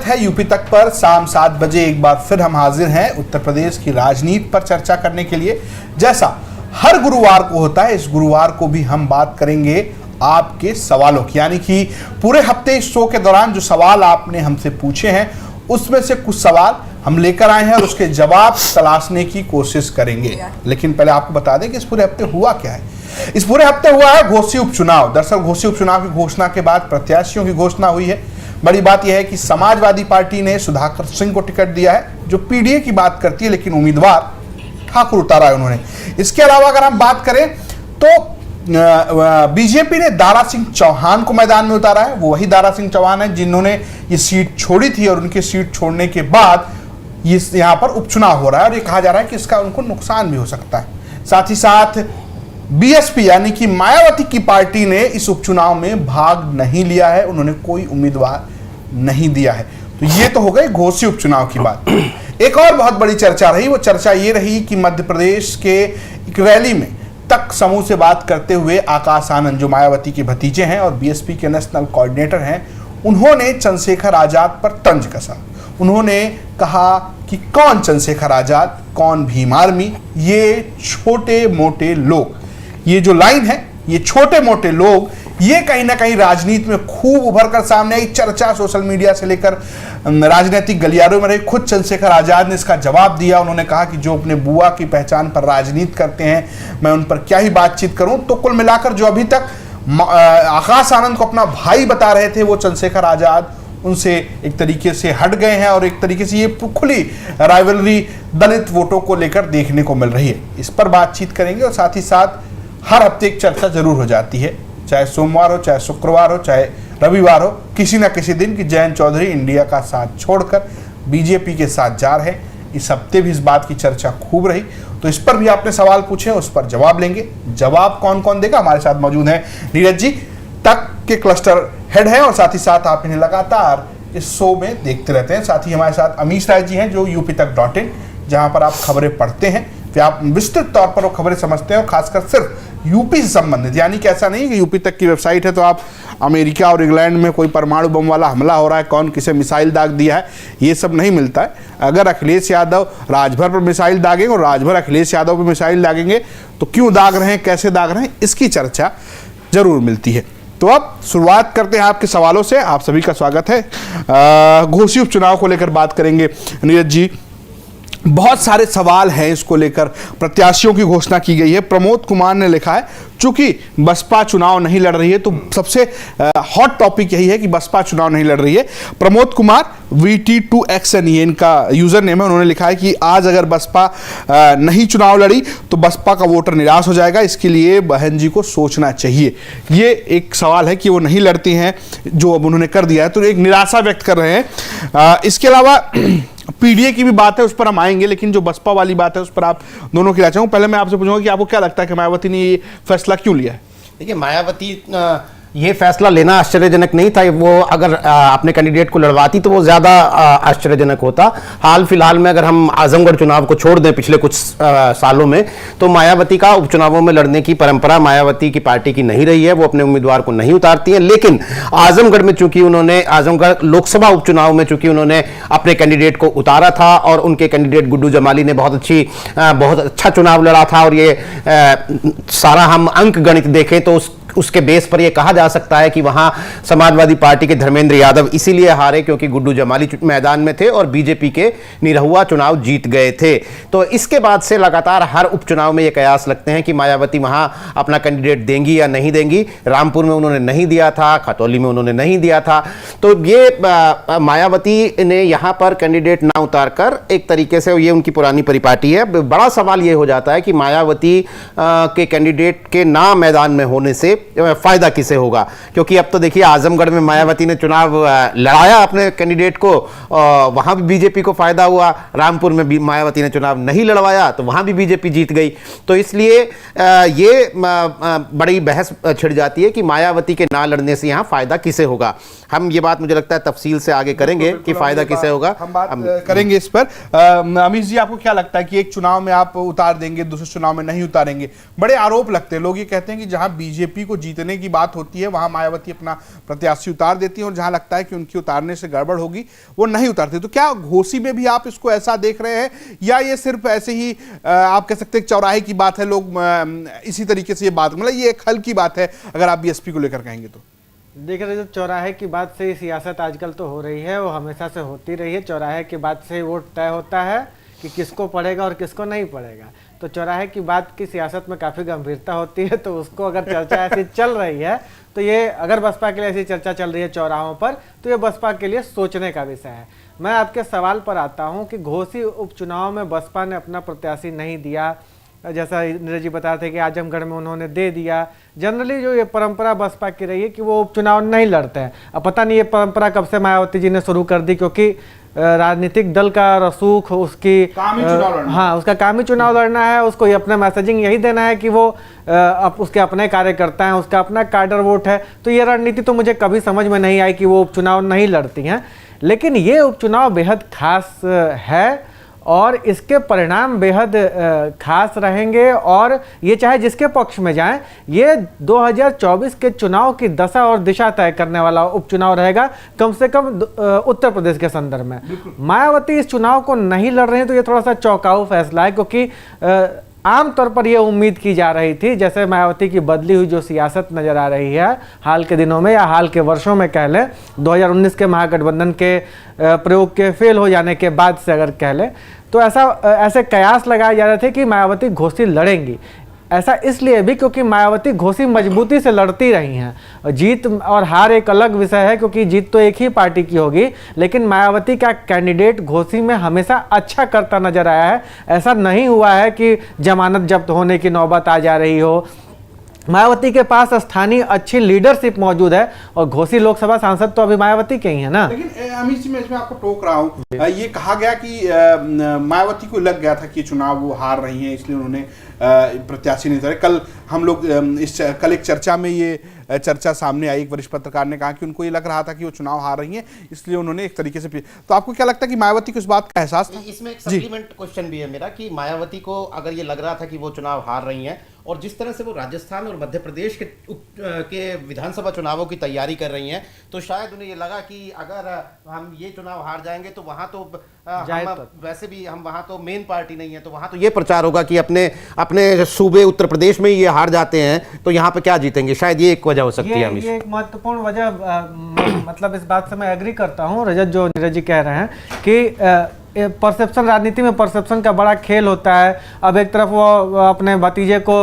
स्वागत है यूपी तक पर। शाम 7 बजे एक बार फिर हम हाजिर हैं उत्तर प्रदेश की राजनीति पर चर्चा करने के लिए। जैसा हर गुरुवार को होता है, इस गुरुवार को भी हम बात करेंगे आपके सवालों की, यानी कि पूरे हफ्ते इस शो के दौरान जो सवाल आपने हमसे पूछे हैं उसमें से कुछ सवाल हम लेकर आए हैं और उसके जवाब तलाशने की कोशिश करेंगे। लेकिन पहले आपको बता दें कि इस पूरे हफ्ते हुआ क्या है। इस पूरे हफ्ते हुआ है घोसी उपचुनाव। दरअसल घोसी उपचुनाव की घोषणा के बाद प्रत्याशियों की घोषणा हुई है। बड़ी बात यह है कि समाजवादी पार्टी ने सुधाकर सिंह को टिकट दिया है, जो पीडीए की बात करती है, लेकिन उम्मीदवार ठाकुर उतारा है उन्होंने। इसके अलावा अगर हम बात करें तो बीजेपी ने दारा सिंह चौहान को मैदान में उतारा है। वो वही दारा सिंह चौहान है जिन्होंने ये सीट छोड़ी थी और उनकी सीट छोड़ने के बाद यहाँ पर उपचुनाव हो रहा है और ये कहा जा रहा है कि इसका उनको नुकसान भी हो सकता है। साथ ही साथ बीएसपी यानी कि मायावती की पार्टी ने इस उपचुनाव में भाग नहीं लिया है, उन्होंने कोई उम्मीदवार नहीं दिया है। तो ये तो हो गई घोसी उपचुनाव की बात। एक और बहुत बड़ी चर्चा रही, वो चर्चा ये रही कि मध्य प्रदेश के एक रैली में तक समूह से बात करते हुए आकाश आनंद, जो मायावती के भतीजे हैं और बीएसपी के नेशनल कोऑर्डिनेटर हैं, उन्होंने चंद्रशेखर आजाद पर तंज कसा। उन्होंने कहा कि कौन चंद्रशेखर आजाद, कौन भीम आर्मी, ये छोटे मोटे लोग, ये जो लाइन है, ये छोटे मोटे लोग, ये कहीं ना कहीं राजनीति में खूब उभर कर सामने आई। चर्चा सोशल मीडिया से लेकर राजनीतिक गलियारों में रही। खुद चंद्रशेखर आजाद ने इसका जवाब दिया। उन्होंने कहा कि जो अपने बुआ की पहचान पर राजनीति करते हैं, मैं उन पर क्या ही बातचीत करूं। तो कुल मिलाकर जो अभी तक आकाश आनंद को अपना भाई बता रहे थे, वो चंद्रशेखर आजाद उनसे एक तरीके से हट गए हैं और एक तरीके से ये खुली राइवलरी दलित वोटों को लेकर देखने को मिल रही है। इस पर बातचीत करेंगे और साथ ही साथ हर हफ्ते एक चर्चा जरूर हो जाती है, चाहे सोमवार हो, चाहे शुक्रवार हो, चाहे रविवार हो, किसी ना किसी दिन कि जयंत चौधरी इंडिया का साथ छोड़कर बीजेपी के साथ जा रहे हैं। इस हफ्ते भी इस बात की चर्चा खूब रही, तो इस पर भी आपने सवाल पूछे, उस पर जवाब लेंगे। जवाब कौन कौन देगा? हमारे साथ मौजूद हैं नीरज जी, तक के क्लस्टर हेड हैं और साथ ही साथ आप इन्हें लगातार इस शो में देखते रहते हैं। साथ ही हमारे साथ अमीश राय जी हैं, जो यूपीतक.in, जहां पर आप खबरें पढ़ते हैं, फिर आप विस्तृत तौर पर वो खबरें समझते हैं और खासकर सिर्फ यूपी से संबंधित, यानी कि ऐसा नहीं कि यूपी तक की वेबसाइट है तो आप अमेरिका और इंग्लैंड में कोई परमाणु बम वाला हमला हो रहा है, कौन किसे मिसाइल दाग दिया है, ये सब नहीं मिलता है। अगर अखिलेश यादव राजभर पर मिसाइल दागेंगे और राजभर अखिलेश यादव पर मिसाइल दागेंगे तो क्यों दाग रहे हैं, कैसे दाग रहे हैं, इसकी चर्चा जरूर मिलती है। तो अब शुरुआत करते हैं आपके सवालों से। आप सभी का स्वागत है। घोसी उपचुनाव को लेकर बात करेंगे नीरज जी। बहुत सारे सवाल हैं इसको लेकर। प्रत्याशियों की घोषणा की गई है। प्रमोद कुमार ने लिखा है, चूंकि बसपा चुनाव नहीं लड़ रही है, तो सबसे हॉट टॉपिक यही है कि बसपा चुनाव नहीं लड़ रही है। प्रमोद कुमार VT2XN ये इनका यूजर नेम है। उन्होंने लिखा है कि आज अगर बसपा नहीं चुनाव लड़ी तो बसपा का वोटर निराश हो जाएगा, इसके लिए बहन जी को सोचना चाहिए। ये एक सवाल है कि वो नहीं लड़ती हैं, जो अब उन्होंने कर दिया है, तो एक निराशा व्यक्त कर रहे हैं। इसके अलावा पीडीए की भी बात है, उस पर हम आएंगे, लेकिन जो बसपा वाली बात है उस पर आप दोनों की राय चाहूँ। पहले मैं आपसे पूछूंगा कि आपको क्या लगता है कि मायावती ने ये फैसला क्यों लिया है? देखिए, मायावती ये फैसला लेना आश्चर्यजनक नहीं था। वो अगर अपने कैंडिडेट को लड़वाती तो वो ज्यादा आश्चर्यजनक होता। हाल फिलहाल में अगर हम आजमगढ़ चुनाव को छोड़ दें पिछले कुछ सालों में, तो मायावती का उपचुनावों में लड़ने की परंपरा मायावती की पार्टी की नहीं रही है। वो अपने उम्मीदवार को नहीं उतारती है। लेकिन आजमगढ़ में चूंकि उन्होंने, आजमगढ़ लोकसभा उपचुनाव में चूंकि उन्होंने अपने कैंडिडेट को उतारा था और उनके कैंडिडेट गुड्डू जमाली ने बहुत अच्छा चुनाव लड़ा था, और ये सारा हम अंक गणित देखें तो उसके बेस पर यह कहा जा सकता है कि वहां समाजवादी पार्टी के धर्मेंद्र यादव इसीलिए हारे क्योंकि गुड्डू जमाली मैदान में थे और बीजेपी के निरहुआ चुनाव जीत गए थे। तो इसके बाद से लगातार हर उपचुनाव में यह कयास लगते हैं कि मायावती वहां अपना कैंडिडेट देंगी या नहीं देंगी। रामपुर में उन्होंने नहीं दिया था, खतौली में उन्होंने नहीं दिया था। तो ये मायावती ने यहां पर कैंडिडेट ना उतारकर एक तरीके से, ये उनकी पुरानी परिपाटी है। बड़ा सवाल यह हो जाता है कि मायावती के कैंडिडेट के ना मैदान में होने से फायदा किसे होगा, क्योंकि अब तो देखिए आजमगढ़ में मायावती ने चुनाव लड़ाया अपने कैंडिडेट को, वहां भी बीजेपी को फायदा हुआ। रामपुर में भी मायावती ने चुनाव नहीं लड़वाया तो वहां भी बीजेपी जीत गई। तो इसलिए ये बड़ी बहस छिड़ जाती है कि मायावती के ना लड़ने से यहां फायदा किसे होगा। हम ये बात मुझे लगता है तफसील से आगे करेंगे कि फायदा किसे होगा, हम बात करेंगे इस पर। अमीश जी, आपको क्या लगता है कि एक चुनाव में आप उतार देंगे, दूसरे चुनाव में नहीं उतारेंगे? बड़े आरोप लगते हैं, लोग ये कहते हैं कि जहां बीजेपी को जीतने की बात होती है वहां मायावती अपना प्रत्याशी उतार देती हैं, और जहां लगता है कि उनकी उतारने से गड़बड़ होगी वो नहीं उतारती। तो क्या घोसी में भी आप इसको ऐसा देख रहे हैं, या ये सिर्फ ऐसे ही आप कह सकते हैं चौराहे की बात है, लोग इसी तरीके से ये बात, मतलब ये एक हल की बात है अगर आप बीएसपी को लेकर कहेंगे तो? देख रहे, जब चौराहे की बात से सियासत आजकल तो हो रही है, वो हमेशा से होती रही है। चौराहे की बात से वोट तय होता है कि किसको पड़ेगा और किसको नहीं पड़ेगा। तो चौराहे की बात की सियासत में काफ़ी गंभीरता होती है, तो उसको अगर चर्चा ऐसी चल रही है तो ये, अगर बसपा के लिए ऐसी चर्चा चल रही है चौराहों पर, तो ये बसपा के लिए सोचने का विषय है। मैं आपके सवाल पर आता हूँ कि घोसी उपचुनाव में बसपा ने अपना प्रत्याशी नहीं दिया, जैसा नीरज जी बता रहे थे कि आजमगढ़ में उन्होंने दे दिया। जनरली जो ये परंपरा बसपा की रही है कि वो उपचुनाव नहीं लड़ते हैं। अब पता नहीं ये परंपरा कब से मायावती जी ने शुरू कर दी, क्योंकि राजनीतिक दल का रसूख उसकी हाँ, उसका काम ही चुनाव लड़ना है, उसको ये अपना मैसेजिंग यही देना है कि वो उसके अपने कार्यकर्ता हैं, उसका अपना कार्डर वोट है। तो ये रणनीति तो मुझे कभी समझ में नहीं आई कि वो उपचुनाव नहीं लड़ती हैं। लेकिन ये उपचुनाव बेहद खास है और इसके परिणाम बेहद खास रहेंगे, और ये चाहे जिसके पक्ष में जाएं, ये 2024 के चुनाव की दशा और दिशा तय करने वाला उपचुनाव रहेगा, कम से कम उत्तर प्रदेश के संदर्भ में। मायावती इस चुनाव को नहीं लड़ रहे हैं तो ये थोड़ा सा चौंकाऊ फैसला है, क्योंकि आमतौर पर यह उम्मीद की जा रही थी, जैसे मायावती की बदली हुई जो सियासत नज़र आ रही है हाल के दिनों में या हाल के वर्षों में कह लें, 2019 के महागठबंधन के प्रयोग के फेल हो जाने के बाद से अगर कह लें, तो ऐसे कयास लगाए जा रहे थे कि मायावती घोसी लड़ेंगी। ऐसा इसलिए भी क्योंकि मायावती घोसी मजबूती से लड़ती रही हैं। जीत और हार एक अलग विषय है, क्योंकि जीत तो एक ही पार्टी की होगी, लेकिन मायावती का कैंडिडेट घोसी में हमेशा अच्छा करता नजर आया है। ऐसा नहीं हुआ है कि जमानत जब्त होने की नौबत आ जा रही हो। मायावती के पास स्थानीय अच्छी लीडरशिप मौजूद है, और घोसी लोकसभा सांसद तो अभी मायावती के ही है ना। लेकिन अमित जी, मैं इसमें आपको टोक रहा हूँ, ये कहा गया कि मायावती को लग गया था कि चुनाव वो हार रही हैं, इसलिए उन्होंने प्रत्याशी नहीं उतारे। कल हम लोग कल एक चर्चा में ये चर्चा सामने आई, एक वरिष्ठ पत्रकार ने कहा कि उनको ये लग रहा था कि वो चुनाव हार रही हैं, इसलिए उन्होंने एक तरीके से। तो आपको क्या लगता है कि मायावती को इस बात का एहसास था? इसमें एक सप्लीमेंट क्वेश्चन भी है मेरा कि मायावती को अगर ये लग रहा था कि वो चुनाव हार रही हैं, और जिस तरह से वो राजस्थान और मध्य प्रदेश के विधानसभा चुनावों की तैयारी कर रही हैं, तो शायद उन्हें ये लगा कि अगर हम ये चुनाव हार जाएंगे तो वहां तो वैसे भी हम वहां तो मेन पार्टी नहीं है, तो वहां तो ये प्रचार होगा कि अपने सूबे उत्तर प्रदेश में ये हार जाते हैं तो यहाँ पे क्या जीतेंगे। शायद ये एक वजह हो सकती है। ये एक महत्वपूर्ण वजह, मतलब इस बात से मैं एग्री करता हूँ रजत, जो नीरज जी कह रहे हैं कि परसेप्शन, राजनीति में परसेप्शन का बड़ा खेल होता है। अब एक तरफ वो अपने भतीजे को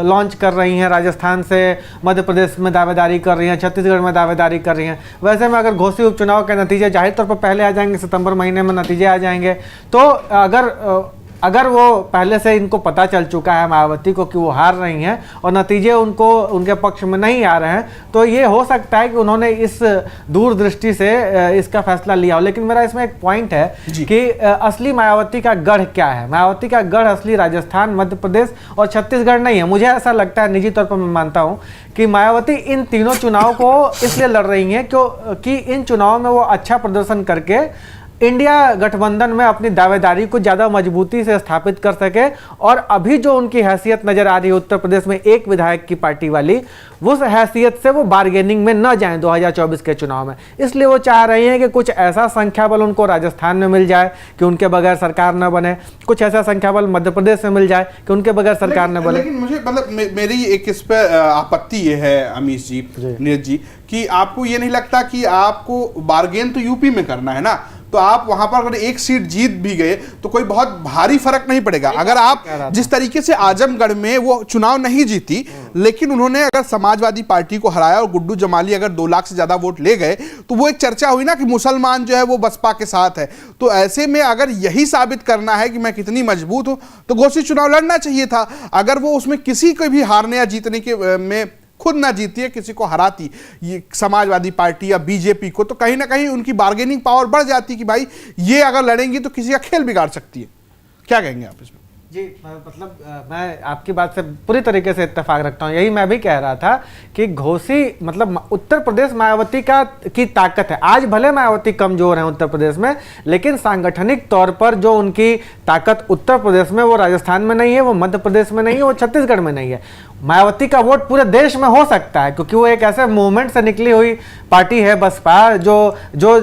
लॉन्च कर रही हैं, राजस्थान से मध्य प्रदेश में दावेदारी कर रही हैं, छत्तीसगढ़ में दावेदारी कर रही हैं। वैसे में अगर घोसी उपचुनाव के नतीजे जाहिर तौर पर पहले आ जाएंगे, सितंबर महीने में नतीजे आ जाएंगे, तो अगर वो पहले से इनको पता चल चुका है मायावती को कि वो हार रही हैं और नतीजे उनके पक्ष में नहीं आ रहे हैं, तो ये हो सकता है कि उन्होंने इस दूरदृष्टि से इसका फैसला लिया हो। लेकिन मेरा इसमें एक पॉइंट है कि असली मायावती का गढ़ क्या है। मायावती का गढ़ असली राजस्थान, मध्य प्रदेश और छत्तीसगढ़ नहीं है। मुझे ऐसा लगता है, निजी तौर पर मैं मानता हूँ कि मायावती इन तीनों चुनाव को इसलिए लड़ रही हैं क्योंकि इन चुनाव में वो अच्छा प्रदर्शन करके इंडिया गठबंधन में अपनी दावेदारी को ज़्यादा मजबूती से स्थापित कर सके, और अभी जो उनकी हैसियत नज़र आ रही है उत्तर प्रदेश में एक विधायक की पार्टी वाली, उस हैसियत से वो बार्गेनिंग में न जाएं 2024 के चुनाव में। इसलिए वो चाह रही हैं कि कुछ ऐसा संख्या बल उनको राजस्थान में मिल जाए कि उनके बगैर सरकार न बने, कुछ ऐसा संख्या बल मध्य प्रदेश में मिल जाए कि उनके बगैर सरकार न बने। लेकिन मुझे, मतलब मेरी एक इस पर आपत्ति ये है अमीश जी, नीरज जी, कि आपको ये नहीं लगता कि आपको बार्गेन तो यूपी में करना है ना, तो आप वहां पर अगर एक सीट जीत भी गए तो कोई बहुत भारी फर्क नहीं पड़ेगा। अगर आप जिस तरीके से आजमगढ़ में वो चुनाव नहीं जीती, लेकिन उन्होंने अगर समाजवादी पार्टी को हराया और गुड्डू जमाली अगर 2 लाख से ज्यादा वोट ले गए, तो वो एक चर्चा हुई ना कि मुसलमान जो है वो बसपा के साथ है। तो ऐसे में अगर यही साबित करना है कि मैं कितनी मजबूत हूं, तो घोसी चुनाव लड़ना चाहिए था। अगर वो उसमें किसी को भी हारने या जीतने के में खुद ना जीती है, किसी को हराती, ये समाजवादी पार्टी या बीजेपी को, तो कहीं ना कहीं उनकी बार्गेनिंग पावर बढ़ जाती कि भाई ये अगर लड़ेंगी तो किसी का खेल बिगाड़ सकती है। क्या कहेंगे आप इसमें? जी मतलब मैं आपकी बात से पूरी तरीके से इत्तेफाक रखता हूँ। यही मैं भी कह रहा था कि घोसी मतलब उत्तर प्रदेश मायावती की ताकत है। आज भले मायावती कमजोर है उत्तर प्रदेश में, लेकिन सांगठनिक तौर पर जो उनकी ताकत उत्तर प्रदेश में, वो राजस्थान में नहीं है, वो मध्य प्रदेश में नहीं है, वो छत्तीसगढ़ में नहीं है। मायावती का वोट पूरे देश में हो सकता है, क्योंकि वो एक ऐसे मूवमेंट से निकली हुई पार्टी है बसपा, जो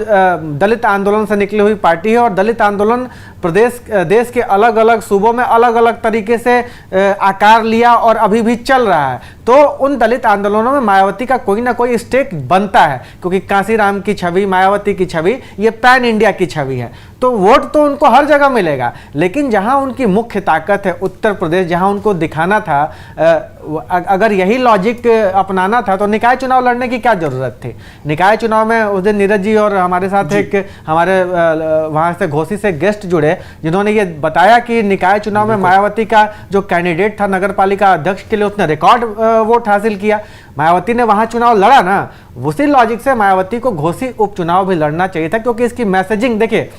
दलित आंदोलन से निकली हुई पार्टी है, और दलित आंदोलन देश के अलग अलग सूबों में अलग अलग तरीके से आकार लिया और अभी भी चल रहा है। तो उन दलित आंदोलनों में मायावती का कोई ना कोई स्टेक बनता है, क्योंकि कांसीराम की छवि, मायावती की छवि, ये पैन इंडिया की छवि है। तो वोट तो उनको हर जगह मिलेगा, लेकिन जहां उनकी मुख्य ताकत है उत्तर प्रदेश, जहां उनको दिखाना था, अगर यही लॉजिक अपनाना था तो निकाय चुनाव लड़ने की क्या जरूरत थी। निकाय चुनाव में उस दिन नीरज जी और हमारे साथ एक हमारे वहां से घोसी से गेस्ट जुड़े, जिन्होंने ये बताया कि निकाय चुनाव में मायावती का जो कैंडिडेट था नगर पालिका अध्यक्ष के लिए, उसने रिकॉर्ड वोट हासिल किया। मायावती ने वहां चुनाव लड़ा ना, उसी लॉजिक से मायावती को घोसी उपचुनाव भी लड़ना चाहिए था, क्योंकि इसकी मैसेजिंग देखिए,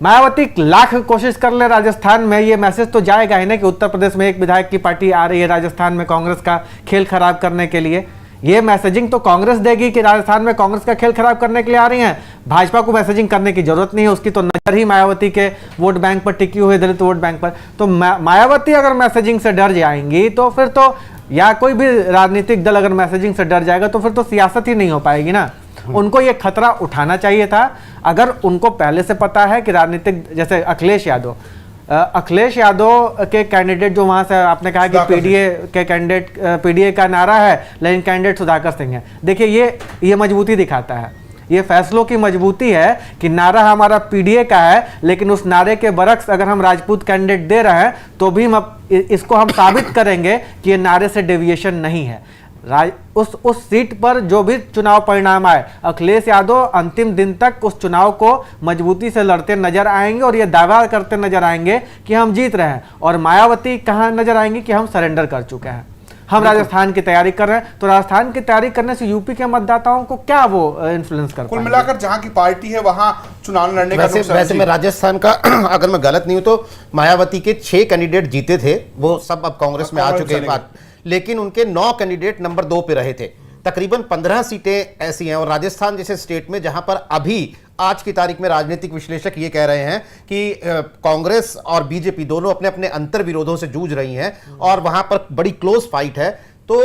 मायावती लाख कोशिश कर ले राजस्थान में, ये मैसेज तो जाएगा ही ना कि उत्तर प्रदेश में एक विधायक की पार्टी आ रही है राजस्थान में कांग्रेस का खेल खराब करने के लिए। ये मैसेजिंग तो कांग्रेस देगी कि राजस्थान में कांग्रेस का खेल खराब करने के लिए आ रही हैं। भाजपा को मैसेजिंग करने की जरूरत नहीं है, उसकी तो नजर ही मायावती के वोट बैंक पर टिकी हुई, दलित वोट बैंक पर। तो मायावती अगर मैसेजिंग से डर जाएंगी तो फिर तो, या कोई भी राजनीतिक दल अगर मैसेजिंग से डर जाएगा तो फिर तो सियासत ही नहीं हो पाएगी ना। उनको ये खतरा उठाना चाहिए था। अगर उनको पहले से पता है कि राजनीतिक, जैसे अखिलेश यादव के कैंडिडेट जो वहां से आपने कहा कि पीडीए के कैंडिडेट, पीडीए का नारा है लेकिन कैंडिडेट सुधाकर सिंह है। देखिए ये मजबूती दिखाता है, ये फैसलों की मजबूती है कि नारा हमारा पीडीए का है, लेकिन उस नारे के बरक्स अगर हम राजपूत कैंडिडेट दे रहे हैं तो भी इसको हम साबित करेंगे कि ये नारे से डेविएशन नहीं है। उस सीट पर जो भी चुनाव परिणाम आए, अखिलेश यादव अंतिम दिन तक उस चुनाव को मजबूती से लड़ते नजर आएंगे और ये दावा करते नजर आएंगे कि हम जीत रहे हैं। और मायावती कहां नजर आएंगी कि हम सरेंडर कर चुके हैं, हम राजस्थान की तैयारी कर रहे हैं। तो राजस्थान की तैयारी करने से यूपी के मतदाताओं को क्या वो इन्फ्लुएंस कर कुल मिलाकर जहां की पार्टी है वहां चुनाव लड़ने का वैसे मैं राजस्थान का अगर मैं गलत नहीं हूं तो मायावती के 6 कैंडिडेट जीते थे, वो सब अब कांग्रेस में आ चुके हैं, लेकिन उनके 9 कैंडिडेट नंबर 2 पे रहे थे। तकरीबन 15 सीटें ऐसी हैं, और राजस्थान जैसे स्टेट में जहां पर अभी आज की तारीख में राजनीतिक विश्लेषक ये कह रहे हैं कि कांग्रेस और बीजेपी दोनों अपने अपने अंतर विरोधों से जूझ रही हैं और वहां पर बड़ी क्लोज फाइट है। तो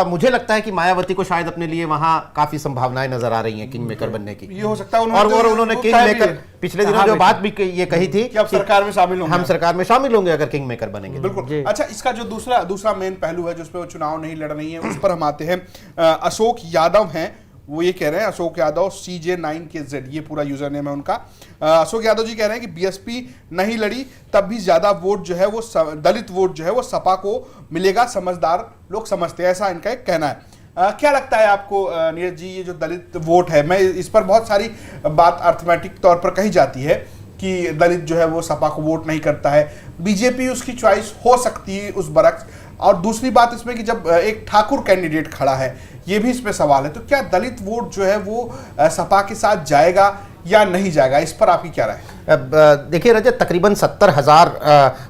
मुझे लगता है कि मायावती को शायद अपने लिए वहां काफी संभावनाएं नजर आ रही हैं किंग मेकर बनने की। ये हो सकता है उन्होंने किंग मेकर पिछले दिनों जो बात भी ये कही थी कि अब सरकार में शामिल होंगे, हम सरकार में शामिल होंगे अगर किंग मेकर बनेंगे। बिल्कुल। अच्छा, इसका जो दूसरा मेन पहलू है जिसपे वो चुनाव नहीं लड़ रही है, उस पर हम आते हैं। अशोक यादव हैं, वो ये कह रहे हैं, अशोक यादव CJ9KZ ये पूरा यूजर नेम है उनका। अशोक यादव जी कह रहे हैं कि बीएसपी नहीं लड़ी तब भी ज्यादा वोट जो है वो दलित वोट जो है वो सपा को मिलेगा, समझदार लोग समझते हैं, ऐसा इनका एक कहना है। क्या लगता है आपको नीरज जी, ये जो दलित वोट है, मैं इस पर बहुत सारी बात अर्थमेटिक तौर पर कही जाती है कि दलित जो है वो सपा को वोट नहीं करता है, बीजेपी उसकी चॉइस हो सकती है उस बरक्स, और दूसरी बात इसमें कि जब एक ठाकुर कैंडिडेट खड़ा है, ये भी इसमें सवाल है। तो क्या दलित वोट जो है वो सपा के साथ जाएगा या नहीं जाएगा, इस पर आपकी क्या राय है? अब देखिए रजत, तकरीबन 70,000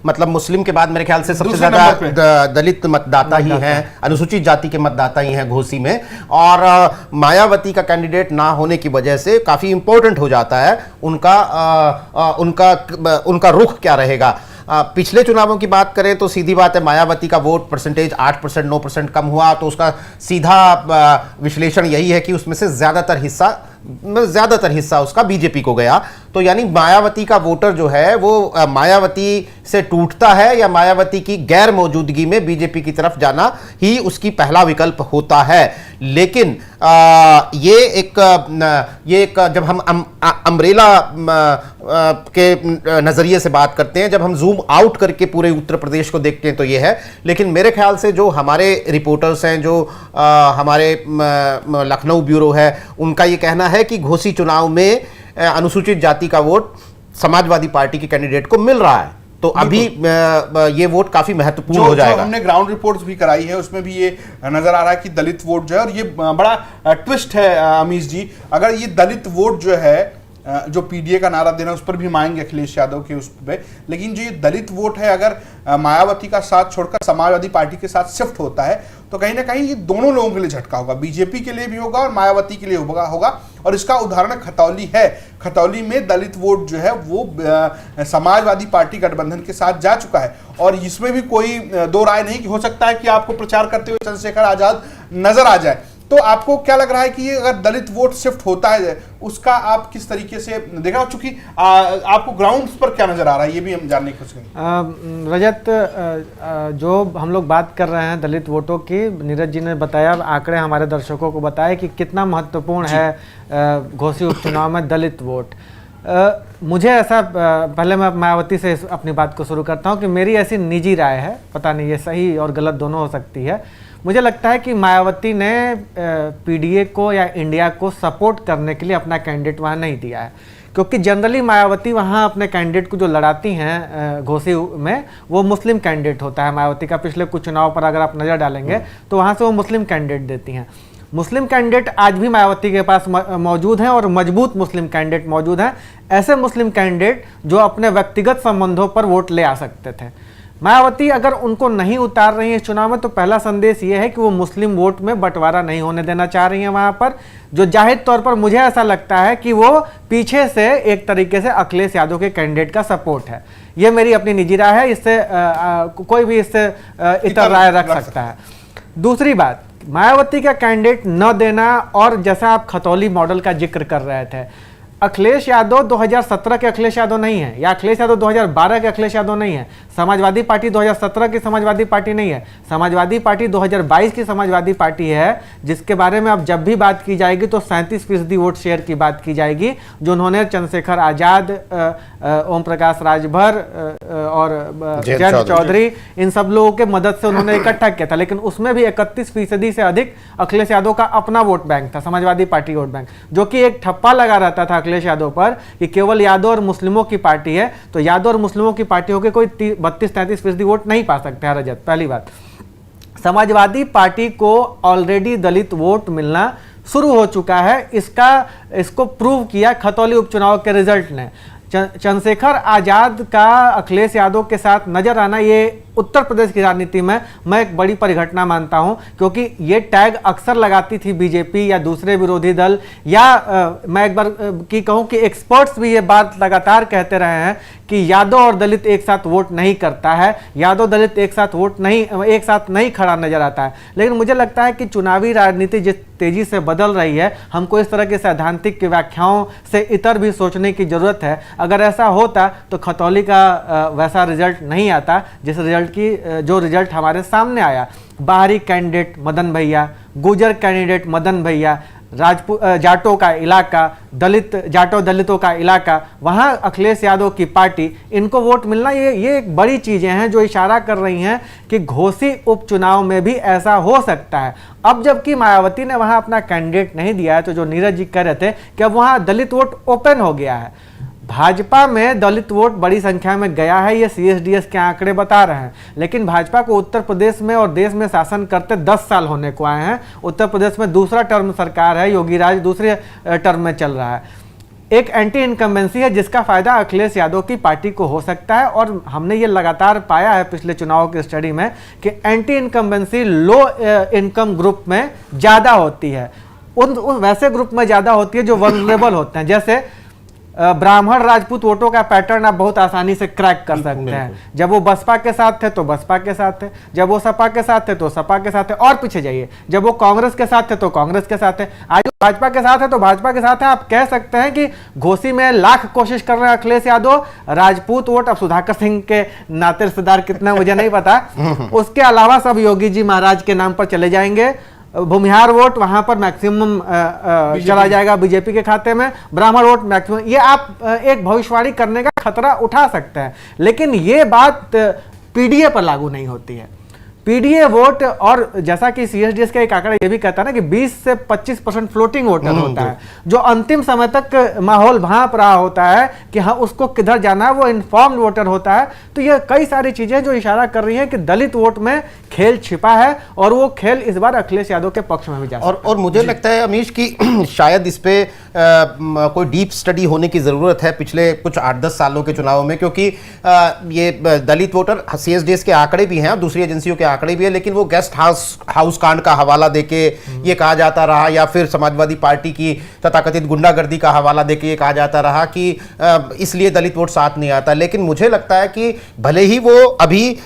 मतलब मुस्लिम के बाद मेरे ख्याल से सबसे ज्यादा दलित मतदाता ही हैं, अनुसूचित जाति के मतदाता ही हैं घोसी में, और मायावती का कैंडिडेट ना होने की वजह से काफी इंपॉर्टेंट हो जाता है उनका रुख क्या रहेगा। पिछले चुनावों की बात करें तो सीधी बात है, मायावती का वोट परसेंटेज 8% 9% कम हुआ, तो उसका सीधा विश्लेषण यही है कि उसमें से ज्यादातर हिस्सा उसका बीजेपी को गया। तो यानी मायावती का वोटर जो है वो मायावती से टूटता है या मायावती की गैर मौजूदगी में बीजेपी की तरफ जाना ही उसकी पहला विकल्प होता है। लेकिन ये एक जब हम अम्ब्रेला के नजरिए से बात करते हैं, जब हम जूम आउट करके पूरे उत्तर प्रदेश को देखते हैं तो ये है। लेकिन मेरे ख्याल से जो हमारे रिपोर्टर्स हैं, जो हमारे लखनऊ ब्यूरो है, उनका ये कहना है कि घोसी चुनाव में अनुसूचित जाति का वोट समाजवादी पार्टी के कैंडिडेट को मिल रहा है। तो अभी ये वोट काफी महत्वपूर्ण हो जाएगा। हमने ग्राउंड रिपोर्ट्स भी कराई है, उसमें भी ये नजर आ रहा है कि दलित वोट जो है, और ये बड़ा ट्विस्ट है अमीश जी, अगर ये दलित वोट जो है जो पीडीए का नारा देना उस पर भी मांगेंगे अखिलेश यादव के उस पे, लेकिन जो ये दलित वोट है अगर मायावती का साथ छोड़कर समाजवादी पार्टी के साथ शिफ्ट होता है तो कहीं ना कहीं ये दोनों लोगों के लिए झटका होगा, बीजेपी के लिए भी होगा और मायावती के लिए होगा। और इसका उदाहरण खतौली है। खतौली में दलित वोट जो है वो समाजवादी पार्टी गठबंधन के साथ जा चुका है और इसमें भी कोई दो राय नहीं कि हो सकता है कि आपको प्रचार करते हुए चंद्रशेखर आजाद नजर आ जाए। तो आपको क्या लग रहा है कि ये अगर दलित वोट शिफ्ट होता है उसका आप किस तरीके से देख रहे हो, चूंकि आपको ग्राउंड्स पर क्या नजर आ रहा है ये भी हम जानने की कोशिश करेंगे। रजत, जो हम लोग बात कर रहे हैं दलित वोटों की, नीरज जी ने बताया, आंकड़े हमारे दर्शकों को बताया कि कितना महत्वपूर्ण है घोसी उपचुनाव में दलित वोट। मुझे ऐसा, पहले मैं मायावती से अपनी बात को शुरू करता हूं कि मेरी ऐसी निजी राय है, पता नहीं ये सही और गलत दोनों हो सकती है। मुझे लगता है कि मायावती ने पीडीए को या इंडिया को सपोर्ट करने के लिए अपना कैंडिडेट वहाँ नहीं दिया है, क्योंकि जनरली मायावती वहाँ अपने कैंडिडेट को जो लड़ाती हैं घोसी में वो मुस्लिम कैंडिडेट होता है। मायावती का पिछले कुछ चुनाव पर अगर आप नज़र डालेंगे तो वहाँ से वो मुस्लिम कैंडिडेट देती हैं। मुस्लिम कैंडिडेट आज भी मायावती के पास मौजूद हैं और मजबूत मुस्लिम कैंडिडेट मौजूद हैं, ऐसे मुस्लिम कैंडिडेट जो अपने व्यक्तिगत संबंधों पर वोट ले आ सकते थे। मायावती अगर उनको नहीं उतार रही है इस चुनाव में तो पहला संदेश ये है कि वो मुस्लिम वोट में बंटवारा नहीं होने देना चाह रही हैं वहाँ पर, जो जाहिर तौर पर मुझे ऐसा लगता है कि वो पीछे से एक तरीके से अखिलेश यादव के कैंडिडेट का सपोर्ट है। ये मेरी अपनी निजी राय है, इससे कोई भी इससे इतर राय रख सकता है। दूसरी बात, मायावती का कैंडिडेट न देना, और जैसा आप खतौली मॉडल का जिक्र कर रहे थे, अखिलेश यादव 2017 के अखिलेश यादव नहीं है, या अखिलेश यादव 2012 के अखिलेश यादव नहीं है। समाजवादी पार्टी 2017 की समाजवादी पार्टी नहीं है, समाजवादी पार्टी 2022 की समाजवादी पार्टी है, जिसके बारे में अब जब भी बात की जाएगी तो 37% वोट शेयर की बात की जाएगी, जो उन्होंने चंद्रशेखर आजाद, ओम प्रकाश राजभर और जयंत चौधरी, इन सब लोगों के मदद से उन्होंने इकट्ठा किया था। लेकिन उसमें भी 31% से अधिक अखिलेश यादव का अपना वोट बैंक था, समाजवादी पार्टी वोट बैंक, जो कि एक ठप्पा लगा रहता था अखिलेश यादव पर कि केवल यादव और मुस्लिमों की पार्टी है, तो यादव और मुस्लिमों की पार्टी होकर कोई 32-33% वोट नहीं पा सकते हैं। रजत, पहली बात, समाजवादी पार्टी को ऑलरेडी दलित वोट मिलना शुरू हो चुका है, इसको प्रूव किया खतौली उपचुनाव के रिजल्ट ने। चंद्रशेखर आजाद का अखिलेश यादव के साथ नजर आना ये उत्तर प्रदेश की राजनीति में मैं एक बड़ी परिघटना मानता हूं, क्योंकि ये टैग अक्सर लगाती थी बीजेपी या दूसरे विरोधी दल, या मैं एक बार की कहूं कि एक्सपर्ट्स भी ये बात लगातार कहते रहे हैं कि यादव और दलित एक साथ वोट नहीं करता है, यादव दलित एक साथ नहीं खड़ा नजर आता है। लेकिन मुझे लगता है कि चुनावी राजनीति जिस तेजी से बदल रही है, हमको इस तरह के सैद्धांतिक व्याख्याओं से इतर भी सोचने की जरूरत है। अगर ऐसा होता तो खतौली का वैसा रिजल्ट नहीं आता जिस जो रिजल्ट हमारे सामने आया। बाहरी कैंडिडेट मदन भैया, गुजर कैंडिडेट मदन भैया, राजपूत जाटों का इलाका, दलितों का इलाका, वहां अखिलेश यादव की पार्टी, इनको वोट मिलना, ये एक बड़ी चीजें हैं जो इशारा कर रही हैं कि घोसी उपचुनाव में भी ऐसा हो सकता है। अब जबकि मायावती ने वहां अपना कैंडिडेट नहीं दिया है, तो जो नीरज जी कह रहे थे कि अब वहां दलित वोट ओपन हो गया है। भाजपा में दलित वोट बड़ी संख्या में गया है, ये CSDS के आंकड़े बता रहे हैं, लेकिन भाजपा को उत्तर प्रदेश में और देश में शासन करते 10 साल होने को आए हैं। उत्तर प्रदेश में दूसरा टर्म सरकार है, योगी राज दूसरे टर्म में चल रहा है। एक एंटी इनकम्बेंसी है जिसका फायदा अखिलेश यादव की पार्टी को हो सकता है, और हमने ये लगातार पाया है पिछले चुनाव की स्टडी में कि anti incumbency low income group में ज्यादा होती है, उन वैसे ग्रुप में ज्यादा होती है जो वल्नरेबल होते हैं। जैसे ब्राह्मण राजपूत वोटों का पैटर्न आप बहुत आसानी से क्रैक कर सकते हैं। जब वो बसपा के साथ थे तो बसपा के साथ थे, जब वो सपा के साथ थे तो सपा के साथ थे, और पीछे जाइए, जब वो कांग्रेस के साथ थे तो कांग्रेस के साथ थे, आज भाजपा के साथ है तो भाजपा के साथ है। आप कह सकते हैं कि घोसी में लाख कोशिश कर रहे हैं अखिलेश यादव, राजपूत वोट अब सुधाकर सिंह के नाते रिश्तेदार कितना मुझे नहीं पता, उसके अलावा सब योगी जी महाराज के नाम पर चले जाएंगे। भूमिहार वोट वहां पर मैक्सिमम चला जाएगा बीजेपी के खाते में, ब्राह्मण वोट मैक्सिमम। ये आप एक भविष्यवाणी करने का खतरा उठा सकते हैं, लेकिन ये बात पीडीए पर लागू नहीं होती है। पीडीए वोट, और जैसा कि सीएसडीएस का एक आंकड़ा ये भी कहता है ना कि 20 से 25% फ्लोटिंग वोटर होता है, जो अंतिम समय तक माहौल भांप रहा होता है कि हाँ उसको किधर जाना है, वो इन्फॉर्म्ड वोटर होता है। तो ये कई सारी चीजें जो इशारा कर रही हैं कि दलित वोट में खेल छिपा है, और वो खेल इस बार अखिलेश यादव के पक्ष में भी जा सकता है। और मुझे लगता है अमीश की शायद इस पे कोई डीप स्टडी होने की जरूरत है पिछले कुछ 8-10 सालों के चुनाव में, क्योंकि ये दलित वोटर सीएसडीएस के आंकड़े भी हैं और दूसरी एजेंसियों के आंकड़े भी है, लेकिन वो गेस्ट हाउस कांड का हवाला देके ये कहा जाता रहा, या फिर समाजवादी पार्टी की तथाकथित गुंडागर्दी का हवाला देके ये कहा जाता रहा कि इसलिए दलित वोट साथ नहीं आता। लेकिन मुझे लगता है कि भले ही वो अभी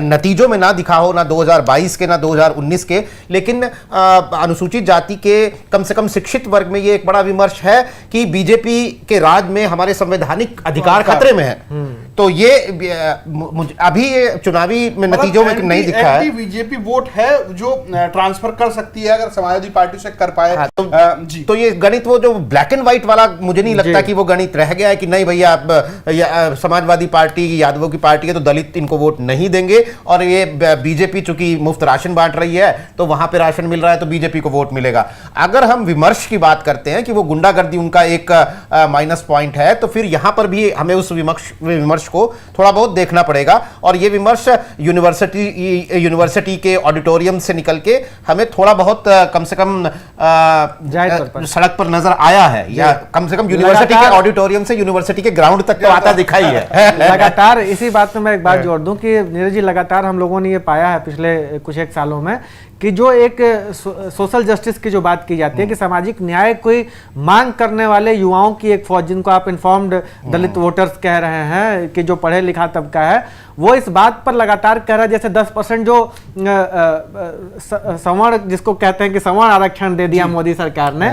नतीजों में ना दिखा हो, ना 2022 के ना 2019 के, लेकिन अनुसूचित जाति के कम से कम शिक्षित वर्ग में ये एक बड़ा विमर्श है कि बीजेपी के राज में हमारे संवैधानिक अधिकार खतरे में है। तो ये अभी ये चुनावी में नतीजों में नहीं दिखा है। बीजेपी वोट है जो ट्रांसफर कर सकती है अगर समाजवादी पार्टी से कर पाए। हाँ, तो ये गणित वो जो ब्लैक एंड व्हाइट वाला मुझे नहीं लगता कि वो गणित रह गया है कि नहीं भैया समाजवादी पार्टी यादवों की पार्टी है तो दलित इनको वोट नहीं देंगे, और ये बीजेपी चूंकि मुफ्त राशन बांट रही है तो वहां पे राशन मिल रहा है तो बीजेपी को वोट मिलेगा। अगर हम विमर्श की बात करते हैं कि वो गुंडागर्दी उनका एक माइनस पॉइंट है, तो फिर यहां पर भी हमें उस विमर्श को थोड़ा बहुत देखना पड़ेगा। और ये विमर्श यूनिवर्सिटी के ऑडिटोरियम से निकल के हमें थोड़ा बहुत कम से कम सड़क पर नजर आया है, या कम से कम यूनिवर्सिटी के ऑडिटोरियम से यूनिवर्सिटी के ग्राउंड तक तो आता दिखाई है। लगातार इसी बात में मैं एक बात जोड़ दूं कि नीरज जी, लगातार हम लोगों ने ये पाया है पिछले कुछ एक सालों में कि जो एक सोशल जस्टिस की जो बात की जाती है कि सामाजिक न्याय कोई मांग करने वाले युवाओं की एक फौज, जिनको आप इन्फॉर्म्ड दलित वोटर्स कह रहे हैं कि जो पढ़े लिखा तबका है, वो इस बात पर लगातार कह रहा है जैसे 10% जो सवर्ण, जिसको कहते हैं कि सवर्ण आरक्षण दे दिया मोदी सरकार ने,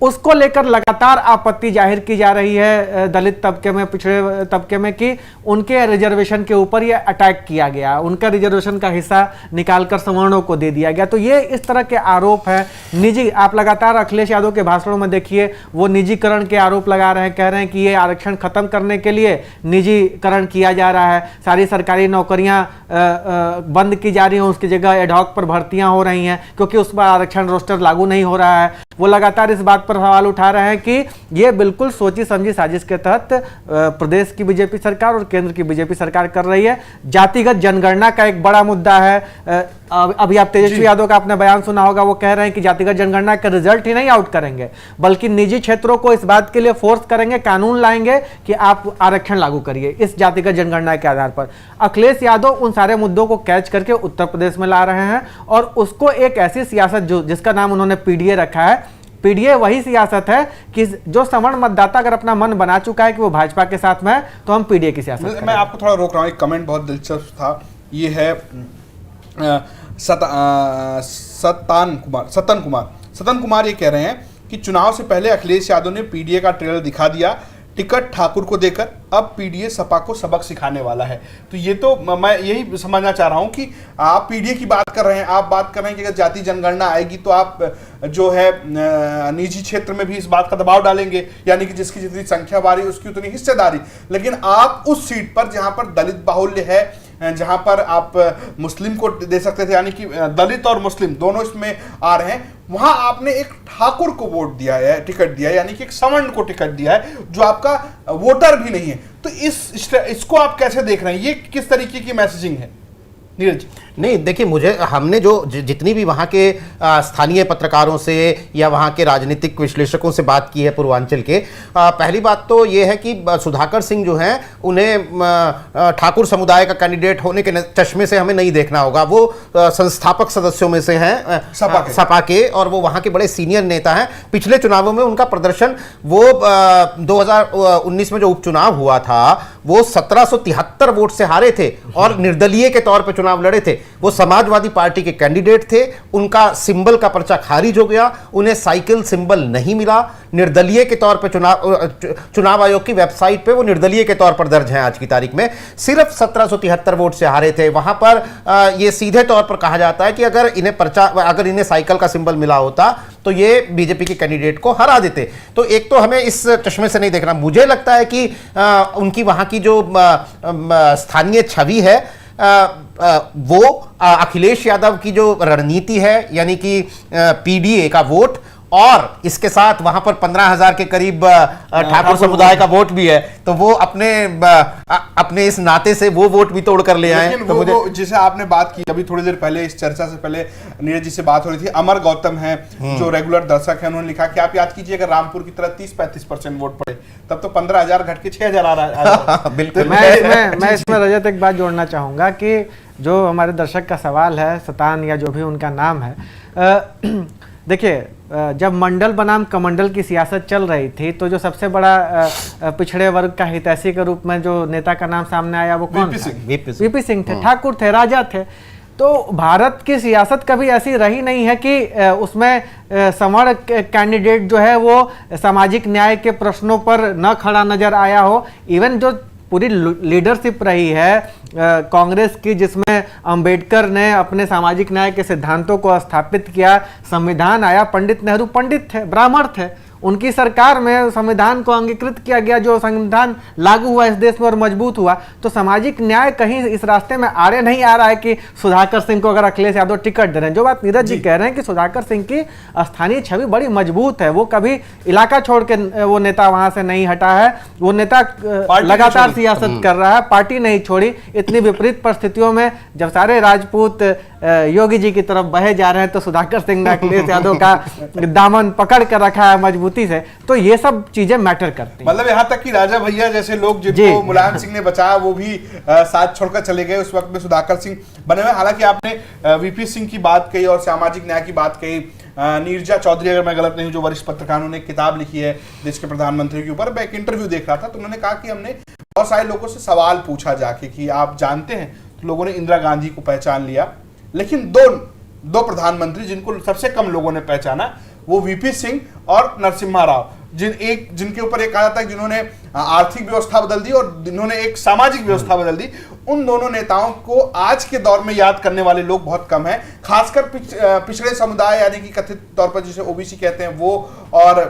उसको लेकर लगातार आपत्ति जाहिर की जा रही है दलित तबके में, पिछड़े तबके में, कि उनके रिजर्वेशन के ऊपर ये अटैक किया गया, उनका रिजर्वेशन का हिस्सा निकालकर सवर्णों को दे दिया गया। तो ये इस तरह के आरोप है निजी। आप लगातार अखिलेश यादव के भाषणों में देखिए वो निजीकरण के आरोप लगा रहे हैं, कह रहे हैं कि ये आरक्षण खत्म करने के लिए निजीकरण किया जा रहा है, सारी सरकारी नौकरियां बंद की जा रही हैं, उसकी जगह एडहॉक पर भर्तियां हो रही हैं क्योंकि उस पर आरक्षण रोस्टर लागू नहीं हो रहा है। वो लगातार इस बात पर सवाल उठा रहे हैं कि ये बिल्कुल सोची समझी साजिश के तहत प्रदेश की बीजेपी सरकार और केंद्र की बीजेपी सरकार कर रही है। जातिगत जनगणना का एक बड़ा मुद्दा है। अभी आप तेजस्वी यादव का आपने बयान सुना होगा, वो कह रहे हैं कि जातिगत जनगणना का रिजल्ट ही नहीं आउट करेंगे बल्कि निजी क्षेत्रों को इस बात के लिए फोर्स करेंगे, कानून लाएंगे कि आप आरक्षण लागू करिए इस जातिगत जनगणना के आधार पर। अखिलेश यादव उन सारे मुद्दों को कैच करके उत्तर प्रदेश में ला रहे हैं और उसको एक ऐसी सियासत जिसका नाम उन्होंने पीडीए रखा है। पीडीए वही सियासत है कि जो सवर्ण मतदाता अगर अपना मन बना चुका है कि वो भाजपा के साथ में है तो हम पीडीए की सियासत। मैं आपको थोड़ा रोक रहा हूँ, एक कमेंट बहुत दिलचस्प था, ये है सतन कुमार ये कह रहे हैं कि चुनाव से पहले अखिलेश यादव ने पीडीए का ट्रेलर दिखा दिया, टिकट ठाकुर को देकर, अब पीडीए सपा को सबक सिखाने वाला है। तो ये तो मैं यही समझना चाह रहा हूं कि आप पीडीए की बात कर रहे हैं, आप बात कर रहे हैं कि अगर जाति जनगणना आएगी तो आप जो है निजी क्षेत्र में भी इस बात का दबाव डालेंगे, यानी कि जिसकी जितनी संख्या बारी उसकी उतनी हिस्सेदारी। लेकिन आप उस सीट पर जहां पर दलित बाहुल्य है, जहां पर आप मुस्लिम को दे सकते थे, यानी कि दलित और मुस्लिम दोनों इसमें आ रहे हैं, वहां आपने एक ठाकुर को वोट दिया है, टिकट दिया है, यानी कि एक सवर्ण को टिकट दिया है जो आपका वोटर भी नहीं है। तो इसको आप कैसे देख रहे हैं, ये किस तरीके की मैसेजिंग है नीरज? नहीं देखिए, मुझे हमने जो जितनी भी वहाँ के स्थानीय पत्रकारों से या वहाँ के राजनीतिक विश्लेषकों से बात की है पूर्वांचल के, पहली बात तो ये है कि सुधाकर सिंह जो हैं उन्हें ठाकुर समुदाय का कैंडिडेट होने के चश्मे से हमें नहीं देखना होगा। वो संस्थापक सदस्यों में से हैं सपा के, और वो वहाँ के बड़े सीनियर नेता हैं। पिछले चुनावों में उनका प्रदर्शन, वो 2019 में जो उपचुनाव हुआ था वो 1773 वोट से हारे थे और निर्दलीय के तौर पर चुनाव लड़े थे। वो समाजवादी पार्टी के कैंडिडेट थे, उनका सिंबल का पर्चा खारिज हो गया, उन्हें साइकिल सिंबल नहीं मिला। निर्दलीय के तौर पर चुनाव आयोग की वेबसाइट पे वो निर्दलीय के तौर पर दर्ज हैं आज की तारीख में। सिर्फ 1773 वोट से हारे थे। वहां पर ये सीधे तौर पर कहा जाता है कि अगर इन्हें साइकिल का सिंबल मिला होता तो ये बीजेपी के कैंडिडेट को हरा देते। तो एक तो हमें इस चश्मे से नहीं देखना। मुझे लगता है कि उनकी वहां की जो स्थानीय छवि है वो अखिलेश यादव की जो रणनीति है, यानी कि पीडीए का वोट, और इसके साथ वहां पर 15,000 के करीब ठाकुर समुदाय का वोट भी है, तो वो अपने इस नाते से वो वोट भी तोड़ कर ले आए। तो मुझे जिसे आपने बात की अभी थोड़ी देर पहले, इस चर्चा से पहले नीरज जी से बात हो रही थी, अमर गौतम है जो रेगुलर दर्शक है, उन्होंने लिखा कि आप याद कीजिए अगर रामपुर की तरह 30-35% वोट पड़े तब तो 15,000 घट के 6,000 आ रहा है। बिल्कुल। मैं इसमें रजत एक बात जोड़ना चाहूँगा कि जो हमारे दर्शक का सवाल है, सतान या जो भी उनका नाम है, देखिए जब मंडल बनाम कमंडल की सियासत चल रही थी तो जो सबसे बड़ा पिछड़े वर्ग का हितैषी के रूप में जो नेता का नाम सामने आया वो कौन था? वीपी सिंह थे, ठाकुर थे, राजा थे। तो भारत की सियासत कभी ऐसी रही नहीं है कि उसमें सवर्ण कैंडिडेट जो है वो सामाजिक न्याय के प्रश्नों पर न खड़ा नजर आया हो। इवन जो पूरी लीडरशिप रही है कांग्रेस की, जिसमें अंबेडकर ने अपने सामाजिक न्याय के सिद्धांतों को स्थापित किया, संविधान आया, पंडित नेहरू पंडित थे, ब्राह्मण थे, उनकी सरकार में संविधान को अंगीकृत किया गया, जो संविधान लागू हुआ इस देश में और मजबूत हुआ। तो सामाजिक न्याय कहीं इस रास्ते में आड़े नहीं आ रहा है कि सुधाकर सिंह को अगर अखिलेश यादव टिकट दे रहे हैं। जो बात नीरज जी कह रहे हैं कि सुधाकर सिंह की स्थानीय छवि बड़ी मजबूत है, वो कभी इलाका छोड़ के वो नेता वहां से नहीं हटा है, वो नेता लगातार सियासत कर रहा है, पार्टी नहीं छोड़ी। इतनी विपरीत परिस्थितियों में जब सारे राजपूत योगी जी की तरफ बहे जा रहे हैं तो सुधाकर सिंह ने अखिलेश यादव का दामन पकड़ कर रखा है मजबूती से। तो ये सब चीजें मैटर करती हैं। मतलब यहाँ तक कि राजा भैया जैसे लोग जिनको मुलायम सिंह ने बचाया वो भी साथ छोड़कर चले गए उस वक्त में सुधाकर सिंह बने हुए। हालांकि आपने वीपी सिंह की बात कही और सामाजिक न्याय की बात कही, नीरजा चौधरी अगर मैं गलत नहीं हूं जो वरिष्ठ पत्रकारों ने किताब लिखी है देश के प्रधानमंत्री के ऊपर, मैं एक इंटरव्यू देख रहा था तो उन्होंने कहा कि हमने बहुत सारे लोगों से सवाल पूछा जाके कि आप जानते हैं, तो लोगों ने इंदिरा गांधी को पहचान लिया, लेकिन दो प्रधानमंत्री जिनको सबसे कम लोगों ने पहचाना वो वीपी सिंह और नरसिम्हा राव, जिनके ऊपर एक कहा जाता है जिन्होंने आर्थिक व्यवस्था बदल दी और जिन्होंने एक सामाजिक व्यवस्था बदल दी। उन दोनों नेताओं को आज के दौर में याद करने वाले लोग बहुत कम हैं, खासकर पिछड़े समुदाय यानी कि कथित तौर पर जिसे ओबीसी कहते हैं वो, और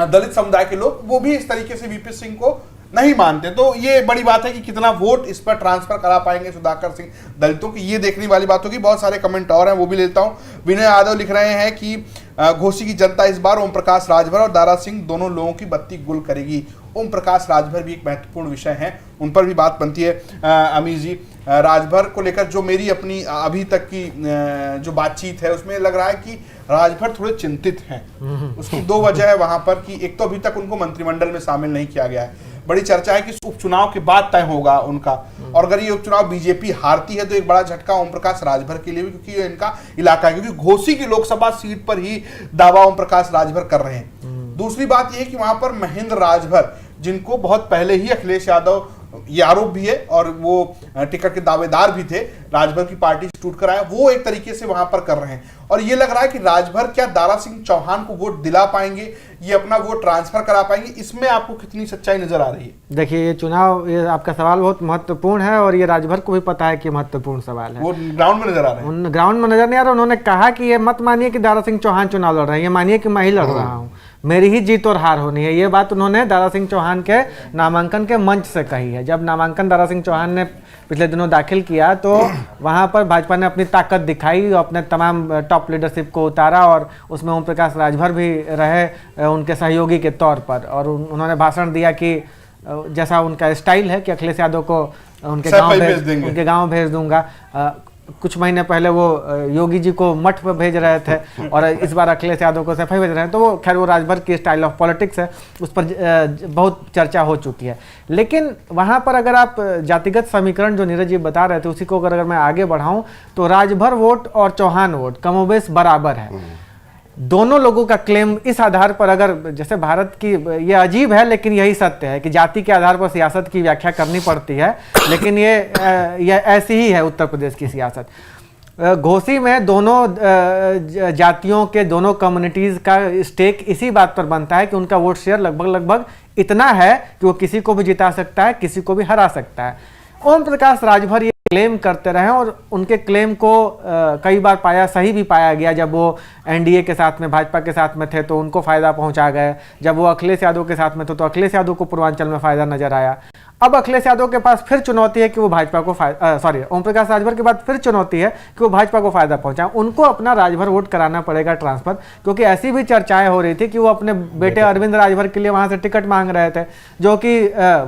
दलित समुदाय के लोग, वो भी इस तरीके से वीपी सिंह को नहीं मानते। तो ये बड़ी बात है कि कितना वोट इस पर ट्रांसफर करा पाएंगे सुधाकर सिंह दलितों की, ये देखने वाली बात होगी। बहुत सारे कमेंट और हैं वो भी लेता हूं। विनय यादव लिख रहे हैं कि घोसी की जनता इस बार ओम प्रकाश राजभर और दारा सिंह दोनों लोगों की बत्ती गुल करेगी। ओम प्रकाश राजभर भी एक महत्वपूर्ण विषय है, उन पर भी बात बनती है। अमीर जी, राजभर को लेकर जो मेरी अपनी अभी तक की जो बातचीत है उसमें लग रहा है कि राजभर थोड़े चिंतित हैं। उसकी दो वजह है वहां पर कि एक तो अभी तक उनको मंत्रिमंडल में शामिल नहीं किया गया है, बड़ी चर्चा है कि उपचुनाव के बाद तय होगा उनका, और अगर ये उपचुनाव बीजेपी हारती है तो एक बड़ा झटका ओम प्रकाश राजभर के लिए भी, क्योंकि ये इनका इलाका है, क्योंकि घोसी की लोकसभा सीट पर ही दावा ओम प्रकाश राजभर कर रहे हैं। दूसरी बात यह है कि वहां पर महेंद्र राजभर, जिनको बहुत पहले ही अखिलेश यादव, ये आरोप भी है और वो टिकट के दावेदार भी थे, राजभर की पार्टी से टूट कर आए, वो एक तरीके से वहां पर कर रहे हैं। और ये लग रहा है कि राजभर क्या दारा सिंह चौहान को वोट दिला पाएंगे, ये अपना वोट ट्रांसफर करा पाएंगे, इसमें आपको कितनी सच्चाई नजर आ रही है? देखिए ये चुनाव, ये आपका सवाल बहुत महत्वपूर्ण है और ये राजभर को भी पता है कि महत्वपूर्ण सवाल है। वो ग्राउंड में नजर आ रहे हैं, ग्राउंड में नजर नहीं आ रहा। उन्होंने कहा कि ये मत मानिए कि दारा सिंह चौहान चुनाव लड़ रहे हैं, ये मानिए कि मैं ही लड़ रहा हूँ, मेरी ही जीत और हार होनी है। ये बात उन्होंने दारा सिंह चौहान के नामांकन के मंच से कही है। जब नामांकन दारा सिंह चौहान ने पिछले दिनों दाखिल किया तो वहां पर भाजपा ने अपनी ताकत दिखाई, अपने तमाम टॉप लीडरशिप को उतारा और उसमें ओम प्रकाश राजभर भी रहे उनके सहयोगी के तौर पर, और उन्होंने भाषण दिया कि जैसा उनका स्टाइल है कि अखिलेश यादव को उनके गांव भेज दूंगा। कुछ महीने पहले वो योगी जी को मठ पर भेज रहे थे और इस बार अखिलेश यादव को सफाई भेज रहे हैं। तो वो खैर वो राजभर की स्टाइल ऑफ पॉलिटिक्स है, उस पर बहुत चर्चा हो चुकी है। लेकिन वहाँ पर अगर आप जातिगत समीकरण जो नीरज जी बता रहे थे उसी को अगर मैं आगे बढ़ाऊं तो राजभर वोट और चौहान वोट कमोबेश बराबर है। दोनों लोगों का क्लेम इस आधार पर, अगर जैसे भारत की, ये अजीब है लेकिन यही सत्य है कि जाति के आधार पर सियासत की व्याख्या करनी पड़ती है, लेकिन ये ऐसी ही है उत्तर प्रदेश की सियासत। घोसी में दोनों जातियों के, दोनों कम्युनिटीज़ का स्टेक इसी बात पर बनता है कि उनका वोट शेयर लगभग इतना है कि वो किसी को भी जिता सकता है, किसी को भी हरा सकता है। ओम प्रकाश राजभर ये क्लेम करते रहे और उनके क्लेम को कई बार सही भी पाया गया। जब वो एनडीए के साथ में, भाजपा के साथ में थे तो उनको फ़ायदा पहुंचा गए, जब वो अखिलेश यादव के साथ में थे तो अखिलेश यादव को पूर्वांचल में फ़ायदा नजर आया। अब अखिलेश यादव के पास फिर चुनौती है कि वो भाजपा को ओम प्रकाश राजभर के बाद फिर चुनौती है कि वो भाजपा को फायदा पहुंचाएं। उनको अपना राजभर वोट कराना पड़ेगा ट्रांसफर, क्योंकि ऐसी भी चर्चाएं हो रही थी कि वो अपने बेटे अरविंद राजभर के लिए वहां से टिकट मांग रहे थे, जो कि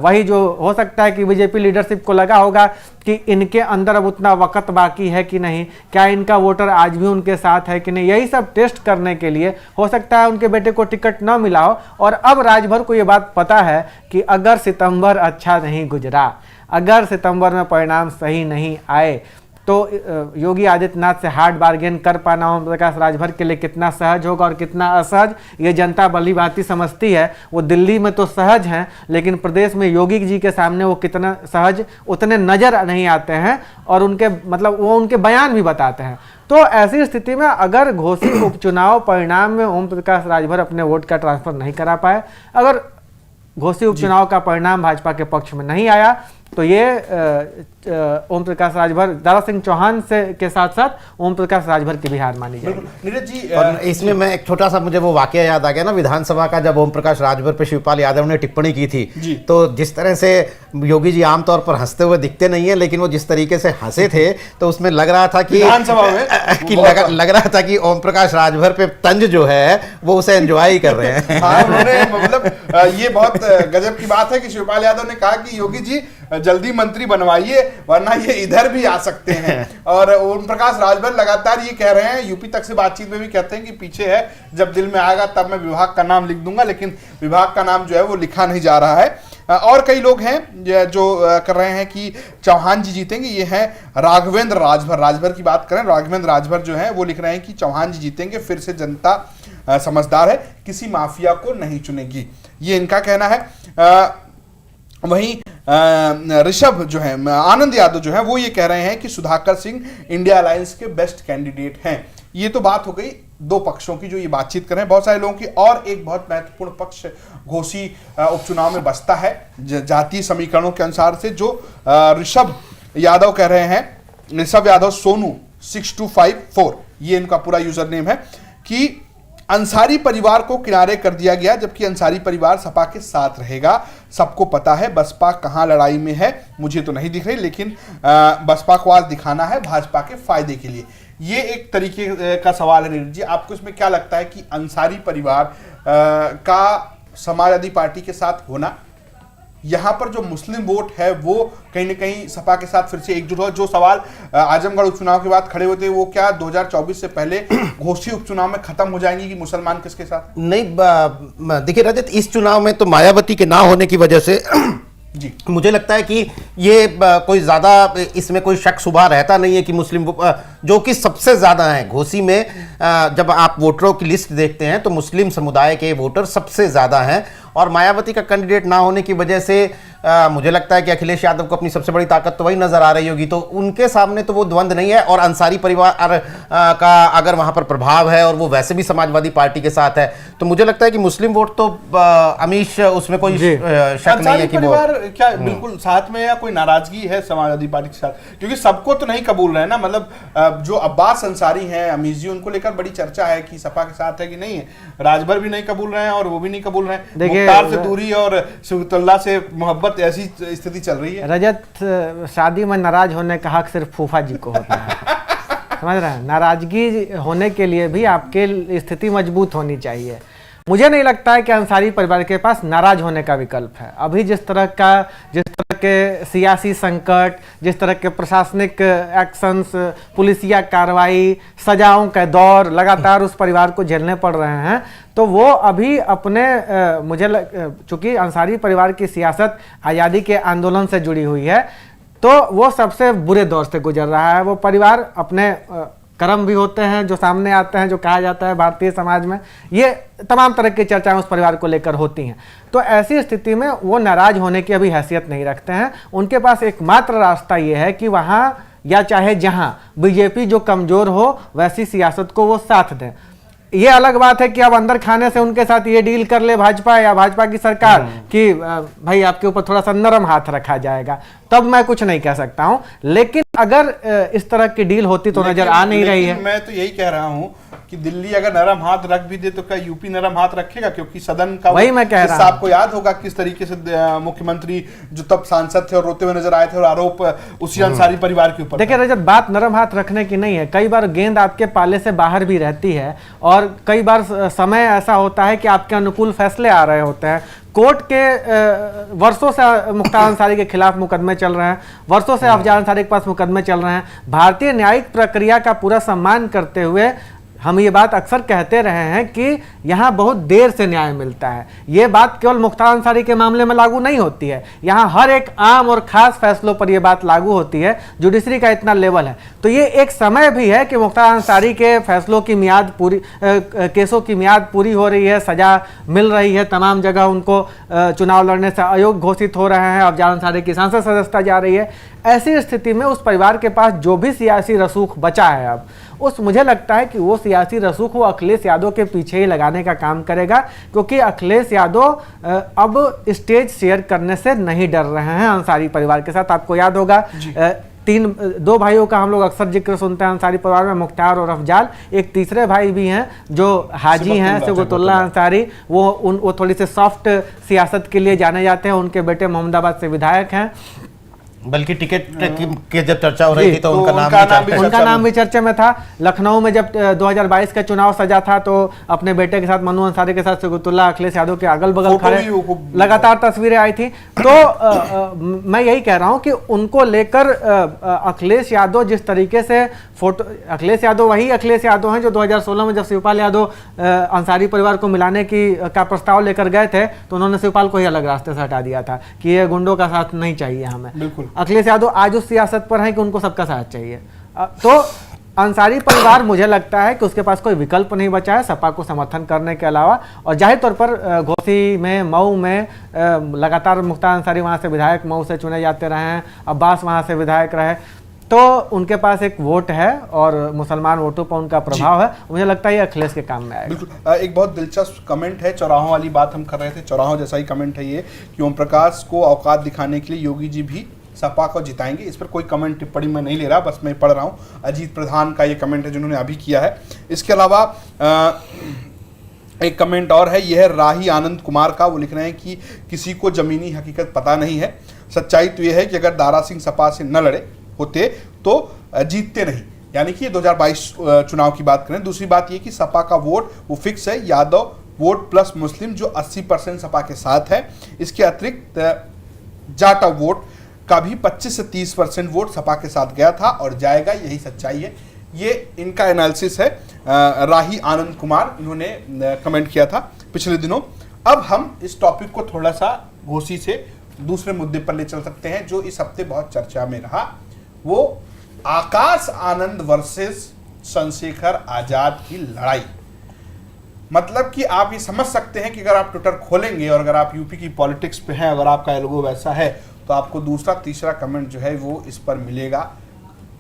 वही जो हो सकता है कि बीजेपी लीडरशिप को लगा होगा कि इनके अंदर अब उतना वक्त बाकी है कि नहीं, क्या इनका वोटर आज भी उनके साथ है कि नहीं, यही सब टेस्ट करने के लिए हो सकता है उनके बेटे को टिकट न मिला हो। और अब राजभर को ये बात पता है कि अगर सितंबर अच्छा नहीं गुजरा, अगर सितंबर में परिणाम सही नहीं आए, तो योगी आदित्यनाथ से हार्ड बार्गेन कर पाना ओम प्रकाश राजभर के लिए कितना सहज होगा और कितना असहज, ये जनता भली भांति समझती है। वो दिल्ली में तो सहज हैं, लेकिन प्रदेश में योगी जी के सामने वो कितना सहज उतने नजर नहीं आते हैं, और उनके मतलब वो उनके बयान भी बताते हैं। तो ऐसी स्थिति में अगर घोषित उपचुनाव परिणाम में ओम प्रकाश राजभर अपने वोट का ट्रांसफर नहीं करा पाए, अगर घोषित उपचुनाव का परिणाम भाजपा के पक्ष में नहीं आया, तो ये ओम प्रकाश राजभर, दारा सिंह चौहान से के साथ साथ ओम प्रकाश राजभर की भी हार मानी जाएगी। नीरज जी, और इसमें मैं एक छोटा सा, मुझे वो वाकया याद आ गया ना विधानसभा का, जब ओम प्रकाश राजभर पे शिवपाल यादव ने टिप्पणी की थी, तो जिस तरह से योगी जी आमतौर पर हंसते हुए दिखते नहीं है, लेकिन वो जिस तरीके से हंसे थे तो उसमें लग रहा था कि विधानसभा में कि लग रहा था कि ओम प्रकाश राजभर पे तंज जो है वो उसे एंजॉय ही कर रहे हैं। हाँ, उन्होंने मतलब ये बहुत गजब की बात है कि शिवपाल यादव ने कहा कि योगी जी जल्दी मंत्री बनवाइए वरना ये इधर भी आ सकते हैं। और ओम प्रकाश राजभर लगातार ये कह रहे हैं, यूपी तक से बातचीत में भी कहते हैं कि पीछे है, जब दिल में आएगा तब मैं विभाग का नाम लिख दूंगा, लेकिन विभाग का नाम जो है वो लिखा नहीं जा रहा है। और कई लोग हैं जो कर रहे हैं कि चौहान जी जीतेंगे। ये हैं राघवेंद्र राजभर, राजभर की बात करें, राघवेंद्र राजभर जो है वो लिख रहे हैं कि चौहान जी जीतेंगे, फिर से जनता समझदार है, किसी माफिया को नहीं चुनेगी, ये इनका कहना है। वहीं ऋषभ जो है, आनंद यादव जो है वो ये कह रहे हैं कि सुधाकर सिंह इंडिया अलायंस के बेस्ट कैंडिडेट हैं। ये तो बात हो गई दो पक्षों की जो ये बातचीत कर रहे हैं बहुत सारे लोगों की। और एक बहुत महत्वपूर्ण पक्ष घोषित उपचुनाव में बसता है जातीय समीकरणों के अनुसार से, जो ऋषभ यादव कह रहे हैं, ऋषभ यादव सोनू 6254 ये इनका पूरा यूजर नेम है, कि अंसारी परिवार को किनारे कर दिया गया, जबकि अंसारी परिवार सपा के साथ रहेगा। सबको पता है बसपा कहां लड़ाई में है, मुझे तो नहीं दिख रही, लेकिन बसपा को आज दिखाना है भाजपा के फायदे के लिए। ये एक तरीके का सवाल है। नीरज जी, आपको इसमें क्या लगता है कि अंसारी परिवार का समाजवादी पार्टी के साथ होना, यहाँ पर जो मुस्लिम वोट है वो कहीं ना कहीं सपा के साथ फिर से एकजुट हो? जो सवाल आजमगढ़ उपचुनाव के बाद खड़े होते वो क्या 2024 से पहले घोषित उपचुनाव में खत्म हो जाएंगी कि मुसलमान किसके साथ? नहीं, देखिए रजत, इस चुनाव में तो मायावती के ना होने की वजह से जी मुझे लगता है कि ये कोई ज़्यादा इसमें कोई शक शुबा रहता नहीं है कि मुस्लिम जो कि सबसे ज़्यादा हैं घोसी में, जब आप वोटरों की लिस्ट देखते हैं तो मुस्लिम समुदाय के वोटर सबसे ज़्यादा हैं। और मायावती का कैंडिडेट ना होने की वजह से मुझे लगता है कि अखिलेश यादव को अपनी सबसे बड़ी ताकत तो वही नजर आ रही होगी, तो उनके सामने तो वो द्वंद्व नहीं है। और अंसारी परिवार का अगर वहां पर प्रभाव है और वो वैसे भी समाजवादी पार्टी के साथ है, तो मुझे लगता है कि मुस्लिम वोट तो अमीश उसमें कोई शक नहीं है कि वो क्या बिल्कुल साथ में, या कोई नाराजगी है समाजवादी पार्टी के साथ? क्योंकि सबको तो नहीं कबूल रहे ना, मतलब जो अब्बास अंसारी हैं अमीश जी, उनको लेकर बड़ी चर्चा है कि सपा के साथ है कि नहीं है। राजभर भी नहीं कबूल रहे हैं और वो भी नहीं कबूल रहे हैं, मुख्तार से दूरी और सुबतुल्लाह से मोहब्बत, ऐसी स्थिति चल रही है। रजत, शादी में नाराज होने का हक सिर्फ फूफा जी को होता है। समझ रहे हैं? नाराजगी होने के लिए भी आपके स्थिति मजबूत होनी चाहिए। मुझे नहीं लगता है कि अंसारी परिवार के पास नाराज होने का विकल्प है। अभी जिस तरह के सियासी संकट, जिस तरह के प्रशासनिक एक्शंस, पुलिसिया कार्रवाई, सजाओं का दौर लगातार उस परिवार को झेलने पड़ रहे हैं, तो वो अभी अपने चूंकि अंसारी परिवार की सियासत आज़ादी के आंदोलन से जुड़ी हुई है, तो वो सबसे बुरे दौर से गुजर रहा है। वो परिवार अपने कर्म भी होते हैं जो सामने आते हैं, जो कहा जाता है भारतीय समाज में, ये तमाम तरह की चर्चाएं उस परिवार को लेकर होती हैं। तो ऐसी स्थिति में वो नाराज होने की अभी हैसियत नहीं रखते हैं। उनके पास एकमात्र रास्ता ये है कि वहाँ या चाहे जहाँ बीजेपी जो कमजोर हो वैसी सियासत को वो साथ दें। ये अलग बात है कि अब अंदर खाने से उनके साथ ये डील कर ले भाजपा या भाजपा की सरकार कि भाई आपके ऊपर थोड़ा सा नरम हाथ रखा जाएगा, तब मैं कुछ नहीं कह सकता हूं। लेकिन अगर इस तरह की डील होती तो नजर आ नहीं रही है। मैं तो यही कह रहा हूं कि दिल्ली अगर नरम हाथ रख भी दे तो क्या यूपी नरम हाथ रखेगा? क्योंकि सदन का वही मैं कह रहा हूं। आपको याद होगा किस तरीके से मुख्यमंत्री जो तब सांसद थे और रोते हुए नजर आए थे और आरोप उसी अंसारी परिवार के ऊपर। देखिए रजत, बात नरम हाथ रखने की नहीं है, कई बार गेंद आपके पाले से बाहर भी रहती है और कई बार समय ऐसा होता है कि आपके अनुकूल फैसले आ रहे होते हैं। कोर्ट के वर्षों से मुख्तार अंसारी के खिलाफ मुकदमे चल रहे हैं, वर्षों से अफजाल अंसारी के पास मुकदमे चल रहे हैं। भारतीय न्यायिक प्रक्रिया का पूरा सम्मान करते हुए हम ये बात अक्सर कहते रहे हैं कि यहाँ बहुत देर से न्याय मिलता है। ये बात केवल मुख्तार अंसारी के मामले में लागू नहीं होती है, यहाँ हर एक आम और खास फैसलों पर यह बात लागू होती है। जुडिशरी का इतना लेवल है, तो ये एक समय भी है कि मुख्तार अंसारी के फैसलों की मियाद पूरी, केसों की मियाद पूरी हो रही है, सजा मिल रही है, तमाम जगह उनको चुनाव लड़ने से अयोग्य घोषित हो रहे हैं, अफजाल अंसारी की सांसद सदस्यता जा रही है। ऐसी स्थिति में उस परिवार के पास जो भी सियासी रसूख बचा है अब, उस मुझे लगता है कि वो सियासी रसूख वो अखिलेश यादव के पीछे ही लगाने का काम करेगा, क्योंकि अखिलेश यादव अब स्टेज शेयर करने से नहीं डर रहे हैं अंसारी परिवार के साथ। आपको याद होगा दो भाइयों का हम लोग अक्सर जिक्र सुनते हैं अंसारी परिवार में, मुख्तार और अफजाल। एक तीसरे भाई भी हैं जो हाजी हैं, सिबगतुल्लाह अंसारी। वो थोड़ी सी सॉफ्ट सियासत के लिए जाने जाते हैं। उनके बेटे मोहम्मदाबाद से विधायक हैं, बल्कि टिकट की जब चर्चा हो रही थी तो उनका नाम भी चर्चा में था। लखनऊ में जब 2022 का चुनाव सजा था तो अपने बेटे के साथ, मनु अंसारी के साथ सिबगतुल्लाह अखिलेश यादव के अगल बगल खड़े लगातार तस्वीरें आई थी। तो मैं यही कह रहा हूं कि उनको लेकर अखिलेश यादव जिस तरीके से फोटो, अखिलेश यादव वही अखिलेश यादव हैं जो 2016 में जब शिवपाल यादव अंसारी परिवार को मिलाने का प्रस्ताव लेकर गए थे तो उन्होंने शिवपाल को ही अलग रास्ते से हटा दिया था कि ये गुंडों का साथ नहीं चाहिए हमें। बिल्कुल। अखिलेश यादव आज उस सियासत पर है कि उनको सबका साथ चाहिए। तो अंसारी परिवार मुझे लगता है कि उसके पास कोई विकल्प नहीं बचा है सपा को समर्थन करने के अलावा। और जाहिर तौर पर घोसी में, मऊ में लगातार मुख्तार अंसारी वहाँ से विधायक मऊ से चुने जाते रहे हैं, अब्बास वहाँ से विधायक रहे, तो उनके पास एक वोट है और मुसलमान वोटों पर उनका प्रभाव है। मुझे लगता है ये अखिलेश के काम में आएगा। बिल्कुल। एक बहुत दिलचस्प कमेंट है, चौराहों वाली बात हम कर रहे थे, चौराहों जैसा ही कमेंट है ये कि ओम प्रकाश को औकात दिखाने के लिए योगी जी भी सपा को जिताएंगे। इस पर कोई कमेंट टिप्पणी मैं नहीं ले रहा, बस मैं पढ़ रहा हूँ। अजीत प्रधान का ये कमेंट है जिन्होंने अभी किया है। इसके अलावा एक कमेंट और है, यह है राही आनंद कुमार का। वो लिख रहे हैं कि किसी को जमीनी हकीकत पता नहीं है, सच्चाई तो यह है कि अगर दारा सिंह सपा से न लड़े होते तो जीतते नहीं। यानी कि 2022 चुनाव की बात करें। दूसरी बात यह कि सपा का वोट वो फिक्स है, यादव वोट प्लस मुस्लिम जो 80% सपा के साथ है। इसके अतिरिक्त जाटा वोट का भी 25 से 30% वोट सपा के साथ गया था और जाएगा, यही सच्चाई है। ये इनका एनालिसिस है, राही आनंद कुमार इन्होंने कमेंट किया था पिछले दिनों। अब हम इस टॉपिक को थोड़ा सा घोसी से दूसरे मुद्दे पर ले चल सकते हैं जो इस हफ्ते बहुत चर्चा में रहा। वो आकाश आनंद वर्सेस चंद्रशेखर आजाद की लड़ाई। मतलब कि आप ये समझ सकते हैं कि अगर आप ट्विटर खोलेंगे और अगर आप यूपी की पॉलिटिक्स पे हैं, अगर आपका एल्गो वैसा है तो आपको दूसरा तीसरा कमेंट जो है वो इस पर मिलेगा।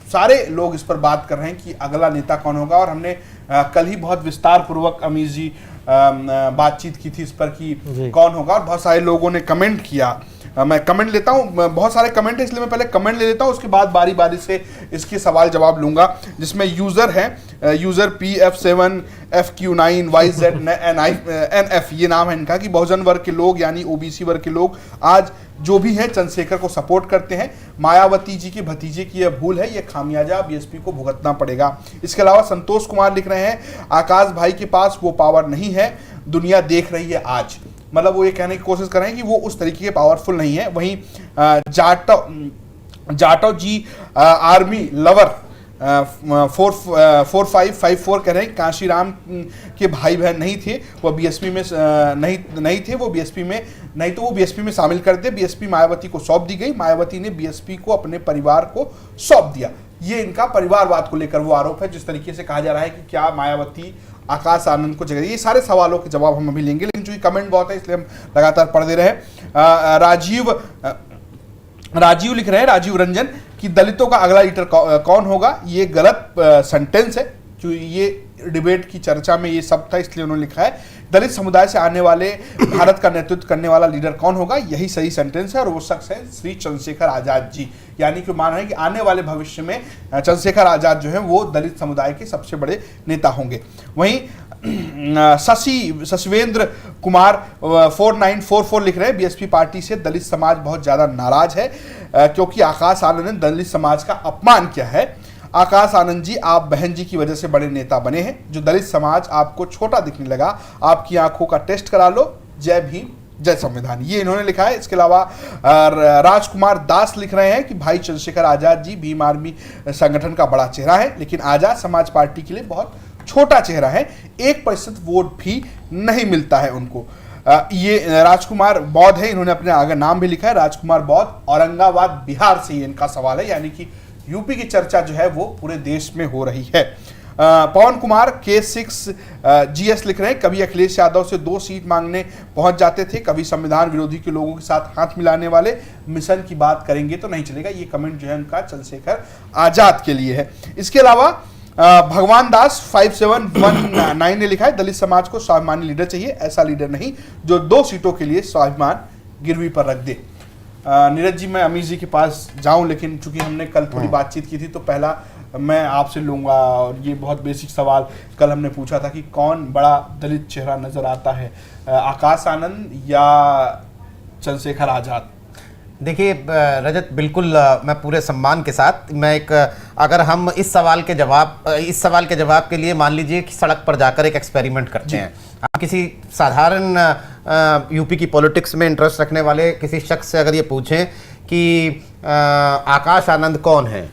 सारे लोग इस पर बात कर रहे हैं कि अगला नेता कौन होगा। और हमने कल ही बहुत विस्तार पूर्वक अमीर जी बातचीत की थी इस पर कि कौन होगा और बहुत सारे लोगों ने कमेंट किया। मैं कमेंट लेता हूं, बहुत सारे कमेंट है इसलिए मैं पहले कमेंट ले लेता हूं, उसके बाद बारी बारी से इसके सवाल जवाब लूंगा। जिसमें यूजर है, यूजर PF7FQ9YZNF, ये नाम है इनका, कि बहुजन वर्ग के लोग यानी ओबीसी वर्ग के लोग आज जो भी है चंद्रशेखर को सपोर्ट करते हैं। मायावती जी के भतीजे की यह भूल है, यह खामियाजा बीएसपी को भुगतना पड़ेगा। इसके अलावा संतोष कुमार लिख रहे हैं, आकाश भाई के पास वो पावर नहीं है, दुनिया देख रही है आज। मतलब वो ये कहने की कोशिश कर रहे हैं कि वो उस तरीके के पावरफुल नहीं है। वहीं जाटव जी आर्मी लवर 4554 कह रहे हैं काशीराम के भाई बहन नहीं थे, वो बीएसपी में नहीं थे, वो बीएसपी में नहीं तो वो बीएसपी में शामिल कर दे। बीएसपी मायावती को सौंप दी गई, मायावती ने बीएसपी को अपने परिवार को सौंप दिया। ये इनका परिवारवाद को लेकर वो आरोप है। जिस तरीके से कहा जा रहा है कि क्या मायावती आकाश आनंद को जगह, ये सारे सवालों के जवाब हम अभी लेंगे, लेकिन चूंकि कमेंट बहुत है इसलिए हम लगातार पढ़ दे रहे हैं। राजीव लिख रहे हैं, राजीव रंजन, कि दलितों का अगला लीडर कौन होगा। ये गलत सेंटेंस है, जो ये डिबेट की चर्चा में ये सब था, इसलिए उन्होंने लिखा है दलित समुदाय से आने वाले भारत का नेतृत्व करने वाला लीडर कौन होगा, यही सही सेंटेंस है और वो शख्स है श्री चंद्रशेखर आजाद जी। यानी कि मान रहे हैं कि आने वाले भविष्य में चंद्रशेखर आजाद जो है वो दलित समुदाय के सबसे बड़े नेता होंगे। वहीं शशिवेंद्र कुमार 4944 लिख रहे हैं बीएसपी पार्टी से दलित समाज बहुत ज्यादा नाराज है क्योंकि आकाश आनंद ने दलित समाज का अपमान किया है। आकाश आनंद जी, आप बहन जी की वजह से बड़े नेता बने हैं। जो दलित समाज आपको छोटा दिखने लगा, आपकी आंखों का टेस्ट करा लो। जय भीम, जय संविधान, ये इन्होंने लिखा है। इसके अलावा राजकुमार दास लिख रहे हैं कि भाई चंद्रशेखर आजाद जी भीम आर्मी संगठन का बड़ा चेहरा है, लेकिन आजाद समाज पार्टी के लिए बहुत छोटा चेहरा है, 1% वोट भी नहीं मिलता है उनको। ये राजकुमार बौद्ध है, इन्होंने अपने आगे नाम भी लिखा है, राजकुमार बौद्ध, औरंगाबाद बिहार से ये इनका सवाल है। यानी कि यूपी की चर्चा जो है वो पूरे देश में हो रही है। पवन कुमार K6 GS लिख रहे हैं, कभी अखिलेश यादव से 2 सीट मांगने पहुंच जाते थे, कभी संविधान विरोधी के लोगों के साथ हाथ मिलाने वाले मिशन की बात करेंगे तो नहीं चलेगा। ये कमेंट जो है उनका चंद्रशेखर आजाद के लिए है। इसके अलावा भगवान दास 5719 ने लिखा है, दलित समाज को स्वाभिमानी लीडर चाहिए, ऐसा लीडर नहीं जो 2 सीटों के लिए स्वाभिमान गिरवी पर रख दे। नीरज जी, मैं अमीर जी के पास जाऊं, लेकिन चूंकि हमने कल थोड़ी बातचीत की थी तो पहला मैं आपसे लूंगा, और ये बहुत बेसिक सवाल कल हमने पूछा था कि कौन बड़ा दलित चेहरा नजर आता है, आकाश आनंद या चंद्रशेखर आजाद? देखिए रजत, बिल्कुल मैं पूरे सम्मान के साथ, मैं एक अगर हम इस सवाल के जवाब के लिए मान लीजिए कि सड़क पर जाकर एक एक्सपेरिमेंट करते हैं, आप किसी साधारण यूपी की पॉलिटिक्स में इंटरेस्ट रखने वाले किसी शख्स से अगर ये पूछें कि आकाश आनंद कौन है,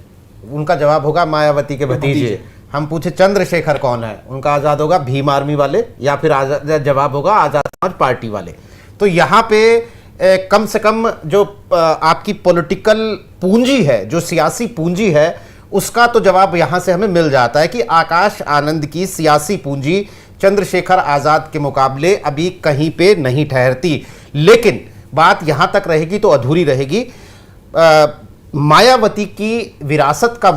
उनका जवाब होगा मायावती के भतीजे। हम पूछे चंद्रशेखर कौन है, उनका आज़ाद होगा भीम आर्मी वाले, या फिर जवाब होगा आज़ाद समाज पार्टी वाले। तो यहाँ पे कम से कम जो आपकी पॉलिटिकल पूंजी है, जो सियासी पूंजी है, उसका तो जवाब यहाँ से हमें मिल जाता है कि आकाश आनंद की सियासी पूंजी चंद्रशेखर आज़ाद के मुकाबले अभी कहीं पे नहीं ठहरती। लेकिन बात यहाँ तक रहेगी तो अधूरी रहेगी, मायावती की विरासत का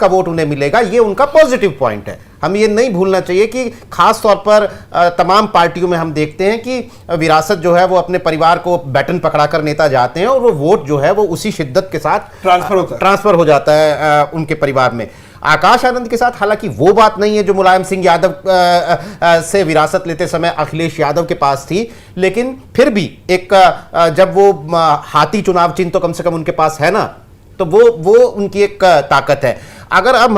वोट उन्हें मिलेगा, ये उनका पॉजिटिव पॉइंट है। हम ये नहीं भूलना चाहिए कि खास तौर पर तमाम पार्टियों में हम देखते हैं कि विरासत जो है वो अपने परिवार को बैटन पकड़ाकर नेता जाते हैं और वो वोट जो है वो उसी शिद्दत के साथ ट्रांसफर हो जाता है उनके परिवार में। आकाश आनंद के साथ हालांकि वो बात नहीं है जो मुलायम सिंह यादव से विरासत लेते समय अखिलेश यादव के पास थी, लेकिन फिर भी एक जब वो हाथी चुनाव चिन्ह तो कम से कम उनके पास है ना, तो वो उनकी एक ताकत है। अगर हम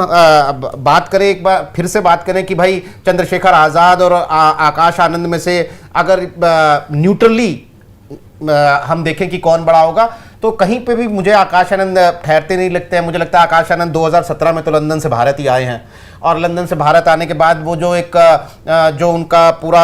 बात करें, एक बार फिर से बात करें कि भाई चंद्रशेखर आज़ाद और आकाश आनंद में से अगर न्यूट्रली हम देखें कि कौन बड़ा होगा, तो कहीं पे भी मुझे आकाश आनंद ठहरते नहीं लगते हैं। मुझे लगता है आकाश आनंद 2017 में तो लंदन से भारत ही आए हैं, और लंदन से भारत आने के बाद वो जो उनका पूरा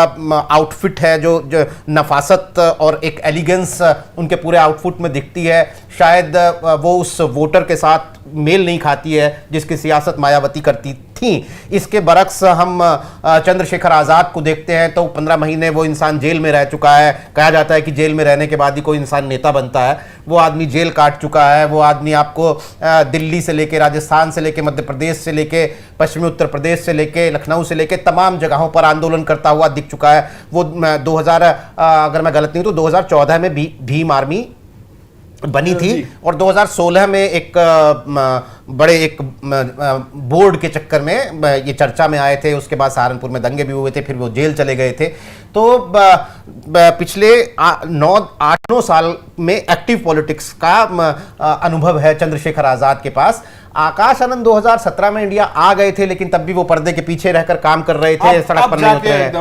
आउटफिट है, जो नफासत और एक एलिगेंस उनके पूरे आउटफिट में दिखती है, शायद वो उस वोटर के साथ मेल नहीं खाती है जिसकी सियासत मायावती करती थी। इसके बरक्स हम चंद्रशेखर आज़ाद को देखते हैं तो 15 महीने वो इंसान जेल में रह चुका है। कहा जाता है कि जेल में रहने के बाद ही कोई इंसान नेता बनता है। वो आदमी जेल काट चुका है। वो आदमी आपको दिल्ली से लेके, राजस्थान से लेके, मध्य प्रदेश से लेके, पश्चिमी उत्तर प्रदेश से लेके, लखनऊ से लेके तमाम जगहों पर आंदोलन करता हुआ दिख चुका है। वो 2000 अगर मैं गलत नहीं हूँ तो 2014 में भीम आर्मी बनी थी, और 2016 में एक बड़े एक बोर्ड के चक्कर में ये चर्चा में आए थे। उसके बाद सहारनपुर में दंगे भी हुए थे, फिर वो जेल चले गए थे। तो पिछले 8-9 साल में एक्टिव पॉलिटिक्स का अनुभव है चंद्रशेखर आज़ाद के पास। आकाश आनंद 2017 में इंडिया आ गए थे, लेकिन तब भी वो पर्दे के पीछे रहकर काम कर रहे थे, सड़क पर नहीं उतरे हैं।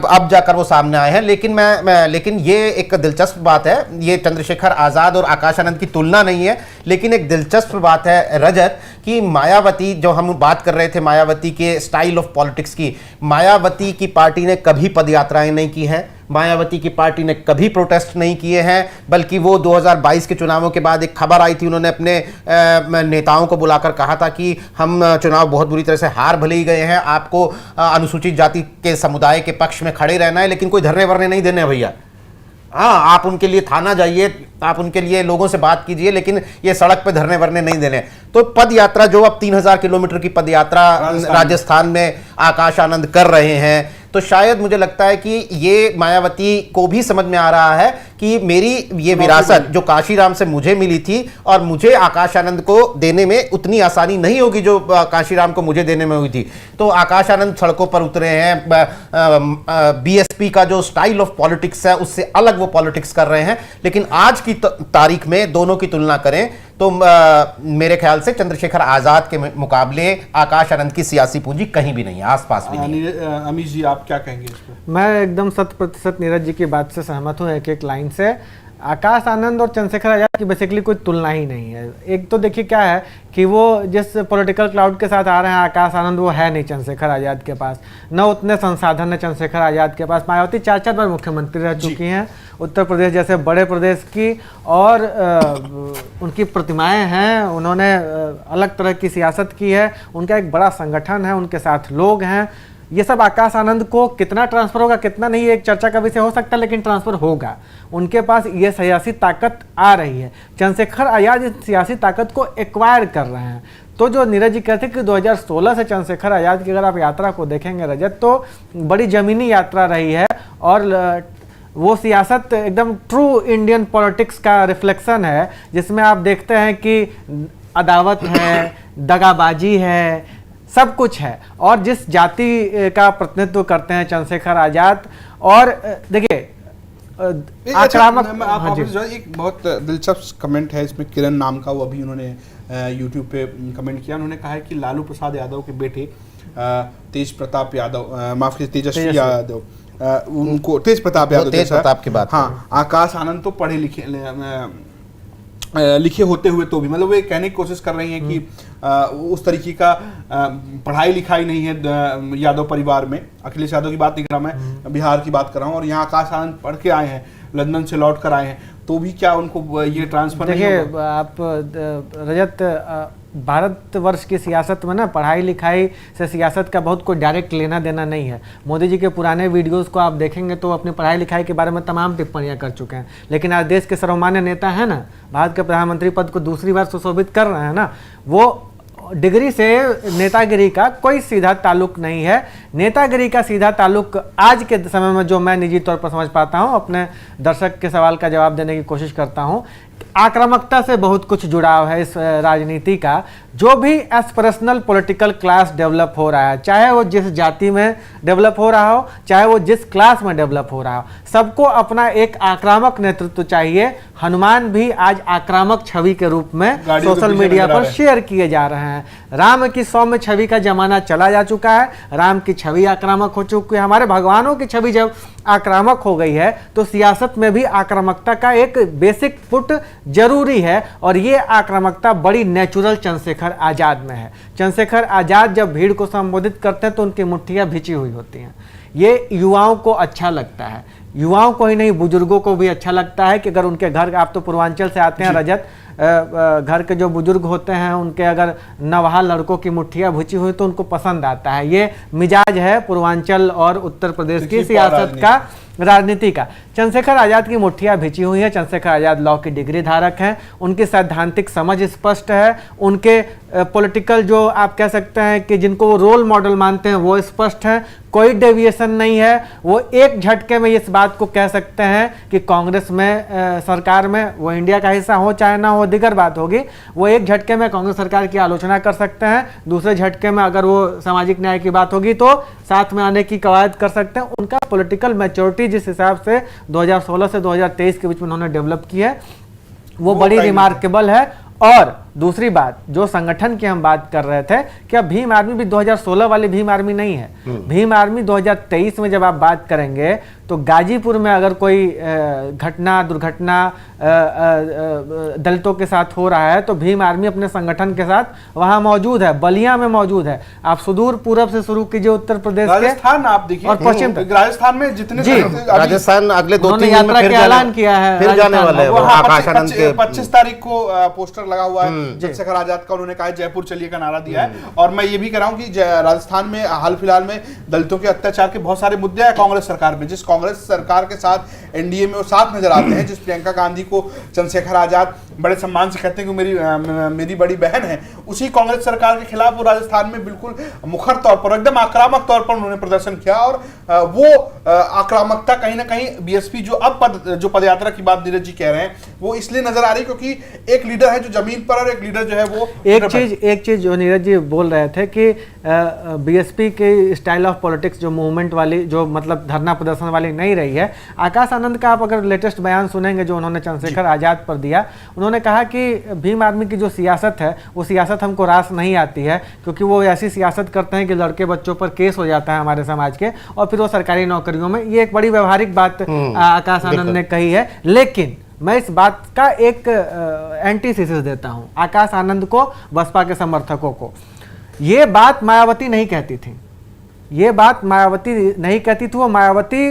अब जाकर वो सामने आए हैं। लेकिन ये एक दिलचस्प बात है, ये चंद्रशेखर आज़ाद और आकाश आनंद की तुलना नहीं है, लेकिन एक दिलचस्प बात है रजत कि मायावती, जो हम बात कर रहे थे मायावती के स्टाइल ऑफ पॉलिटिक्स की, मायावती की पार्टी ने कभी पदयात्राएं नहीं की हैं, मायावती की पार्टी ने कभी प्रोटेस्ट नहीं किए हैं, बल्कि वो 2022 के चुनावों के बाद एक खबर आई थी, उन्होंने अपने नेताओं को बुलाकर कहा था कि हम चुनाव बहुत बुरी तरह से हार भले ही गए हैं, आपको अनुसूचित जाति के समुदाय के पक्ष में खड़े रहना है, लेकिन कोई धरने वरने नहीं देने हैं भैया। हाँ, आप उनके लिए थाना जाइए, आप उनके लिए लोगों से बात कीजिए, लेकिन ये सड़क पे धरने वरने नहीं देने। तो पद यात्रा जो अब 3000 किलोमीटर की पद यात्रा राजस्थान में आकाश आनंद कर रहे हैं, तो शायद मुझे लगता है कि ये मायावती को भी समझ में आ रहा है कि मेरी ये विरासत जो काशीराम से मुझे मिली थी और मुझे आकाश आनंद को देने में उतनी आसानी नहीं होगी जो काशीराम को मुझे देने में हुई थी। तो आकाश आनंद सड़कों पर उतरे हैं, बीएसपी का जो स्टाइल ऑफ पॉलिटिक्स है उससे अलग वो पॉलिटिक्स कर रहे हैं। लेकिन आज की तारीख में दोनों की तुलना करें तो मेरे ख्याल से चंद्रशेखर आजाद के मुकाबले आकाश आनंद की सियासी पूंजी कहीं भी नहीं है, आसपास भी नहीं है। अमीश जी, आप क्या कहेंगे इस पर? मैं एकदम 100% नीरज जी की बात से सहमत हूँ, एक एक लाइन से। आकाश आनंद और चंद्रशेखर आजाद की बेसिकली कोई तुलना ही नहीं है। एक तो देखिए क्या है कि वो जिस पॉलिटिकल क्लाउड के साथ आ रहे हैं आकाश आनंद, वो है नहीं चंद्रशेखर आजाद के पास, न उतने संसाधन है चंद्रशेखर आजाद के पास। मायावती 4 बार मुख्यमंत्री रह चुकी हैं उत्तर प्रदेश जैसे बड़े प्रदेश की, और उनकी प्रतिमाएं हैं, उन्होंने अलग तरह की सियासत की है, उनका एक बड़ा संगठन है, उनके साथ लोग हैं। ये सब आकाश आनंद को कितना ट्रांसफर होगा कितना नहीं, एक चर्चा का विषय हो सकता है, लेकिन ट्रांसफर होगा। उनके पास ये सियासी ताकत आ रही है। चंद्रशेखर आजाद इस सियासी ताकत को एक्वायर कर रहे हैं। तो जो नीरज जी कहते हैं कि 2016 से चंद्रशेखर आजाद की अगर आप यात्रा को देखेंगे रजत, तो बड़ी जमीनी यात्रा रही है, और वो सियासत एकदम ट्रू इंडियन पॉलिटिक्स का रिफ्लेक्शन है, जिसमें आप देखते हैं कि अदावत है, दगाबाजी है, सब कुछ है। और जिस जाति का प्रतिनिधित्व करते हैं चंद्रशेखर आजाद, और देखिए आक्रामक। एक बहुत दिलचस्प कमेंट है इसमें, किरण नाम का, वो अभी उन्होंने यूट्यूब पे कमेंट किया। उन्होंने कहा है कि लालू प्रसाद यादव के बेटे तेज प्रताप यादव, माफ कीजिए तेजस्वी यादव, उनको तेज प्रताप यादव, तेज प्रताप की बात, हाँ, आकाश आनंद तो पढ़े लिखे होते हुए तो भी, मतलब वो ये कहने की कोशिश कर रही हैं कि उस तरीके का पढ़ाई लिखाई नहीं है यादव परिवार में। अखिलेश यादव की बात नहीं कर रहा मैं, बिहार की बात कर रहा हूँ। और यहाँ आकाश आनंद पढ़ के आए हैं, लंदन से लौट कर आए हैं, तो भी क्या उनको ये ट्रांसफर नहीं होगा? देखिए आप रजत, भारतवर्ष की सियासत में ना पढ़ाई लिखाई से सियासत का बहुत कोई डायरेक्ट लेना देना नहीं है। मोदी जी के पुराने वीडियोस को आप देखेंगे तो अपनी पढ़ाई लिखाई के बारे में तमाम टिप्पणियां कर चुके हैं, लेकिन आज देश के सर्वमान्य नेता है ना, भारत के प्रधानमंत्री पद को दूसरी बार सुशोभित कर रहे हैं ना, वो डिग्री से नेतागिरी का कोई सीधा ताल्लुक नहीं है। नेतागिरी का सीधा ताल्लुक आज के समय में, जो मैं निजी तौर पर समझ पाता हूं, अपने दर्शक के सवाल का जवाब देने की कोशिश करता हूं, आक्रामकता से बहुत कुछ जुड़ाव है इस राजनीति का। जो भी एस्पिरेशनल पॉलिटिकल क्लास डेवलप हो रहा है, चाहे वो जिस जाति में डेवलप हो रहा हो, चाहे वो जिस क्लास में डेवलप हो रहा हो, सबको अपना एक आक्रामक नेतृत्व चाहिए। हनुमान भी आज आक्रामक छवि के रूप में सोशल मीडिया पर शेयर किए जा रहे हैं। राम की सौम्य छवि का जमाना चला जा चुका है, राम की छवि आक्रामक हो चुकी है। हमारे भगवानों की छवि जब आक्रामक हो गई है तो सियासत में भी आक्रामकता का एक बेसिक पुट जरूरी है, और ये आक्रामकता बड़ी नेचुरल चंद्रशेखर आजाद में है। चंद्रशेखर आजाद जब भीड़ को संबोधित करते हैं तो उनकी मुट्ठियां भिंची हुई होती हैं। ये युवाओं को अच्छा लगता है, युवाओं को ही नहीं बुजुर्गों को भी अच्छा लगता है कि अगर उनके घर, आप तो पूर्वांचल से आते हैं रजत, घर के जो बुजुर्ग होते हैं उनके अगर नवहा लड़कों की मुट्ठियां भिंची हुई तो उनको पसंद आता है। ये मिजाज है पूर्वांचल और उत्तर प्रदेश की सियासत का, राजनीति का। चंद्रशेखर आजाद की मुट्ठियां भिंची हुई हैं। चंद्रशेखर आजाद लॉ की डिग्री धारक हैं, उनकी सैद्धांतिक समझ स्पष्ट है, उनके पॉलिटिकल जो आप कह सकते हैं कि जिनको वो रोल मॉडल मानते हैं वो स्पष्ट है, कोई डेविएशन नहीं है। वो एक झटके में इस बात को कह सकते हैं कि कांग्रेस में सरकार में वो इंडिया का हिस्सा हो चाहे ना हो, दिगर बात होगी। वो एक झटके में कांग्रेस सरकार की आलोचना कर सकते हैं, दूसरे झटके में अगर वो सामाजिक न्याय की बात होगी तो साथ में आने की कवायद कर सकते हैं। उनका पॉलिटिकल मैच्योरिटी जिस हिसाब से 2016 से 2023 के बीच में उन्होंने डेवलप की है वो बड़ी रिमार्केबल है। और दूसरी बात, जो संगठन की हम बात कर रहे थे, क्या भीम आर्मी भी 2016 वाली भीम आर्मी नहीं है। भीम आर्मी 2023 में जब आप बात करेंगे तो गाजीपुर में अगर कोई घटना, दुर्घटना दलितों के साथ हो रहा है तो भीम आर्मी अपने संगठन के साथ वहां मौजूद है, बलिया में मौजूद है। आप सुदूर पूरब से शुरू कीजिए उत्तर प्रदेश के, राजस्थान आप देखिए, और पश्चिम तक, राजस्थान में जितने राजस्थान अगले 2-3 दिन यात्रा का ऐलान किया है, फिर जाने वाले हैं। 25 तारीख को पोस्टर लगा हुआ है, चंद्रशेखर आजाद का उन्होंने कहा जयपुर चलिए का नारा दिया है। और मैं ये भी कह रहा हूं कि राजस्थान में हाल फिलहाल में दलितों के अत्याचार के बहुत सारे मुद्दे हैं कांग्रेस सरकार में। जिस कांग्रेस सरकार के साथ एनडीए में वो साथ नजर आते हैं, जिस प्रियंका गांधी को चंद्रशेखर आजाद बड़े सम्मान से कहते हैं कि मेरी बड़ी बहन है, उसी कांग्रेस सरकार के खिलाफ वो राजस्थान में बिल्कुल मुखर तौर पर, एकदम आक्रामक तौर पर उन्होंने प्रदर्शन किया। और वो आक्रामकता कहीं ना कहीं बीएसपी जो पदयात्रा की बात नीरज जी कह रहे हैं वो इसलिए नजर आ रही क्योंकि एक लीडर है जो जमीन पर और एक लीडर जो है वो एक चीज जो नीरज जी बोल रहे थे कि बीएसपी के स्टाइल ऑफ पॉलिटिक्स जो मूवमेंट वाली, जो मतलब धरना प्रदर्शन वाली नहीं रही है। आकाश आनंद का आप अगर लेटेस्ट बयान सुनेंगे जो उन्होंने चंद्रशेखर आजाद पर दिया, उन्होंने कहा कि भीम आर्मी की जो सियासत है वो सियासत हमको रास नहीं आती है, क्योंकि वो ऐसी सियासत करते हैं कि लड़के बच्चों पर केस हो जाता है हमारे समाज के, और फिर वो सरकारी नौकरियों में। ये एक बड़ी व्यवहारिक बात आकाश आनंद ने कही है। लेकिन मैं इस बात का एक एंटीथेसिस देता हूं आकाश आनंद को, बसपा के समर्थकों को। ये बात मायावती नहीं कहती थी, ये बात मायावती नहीं कहती थी। वो मायावती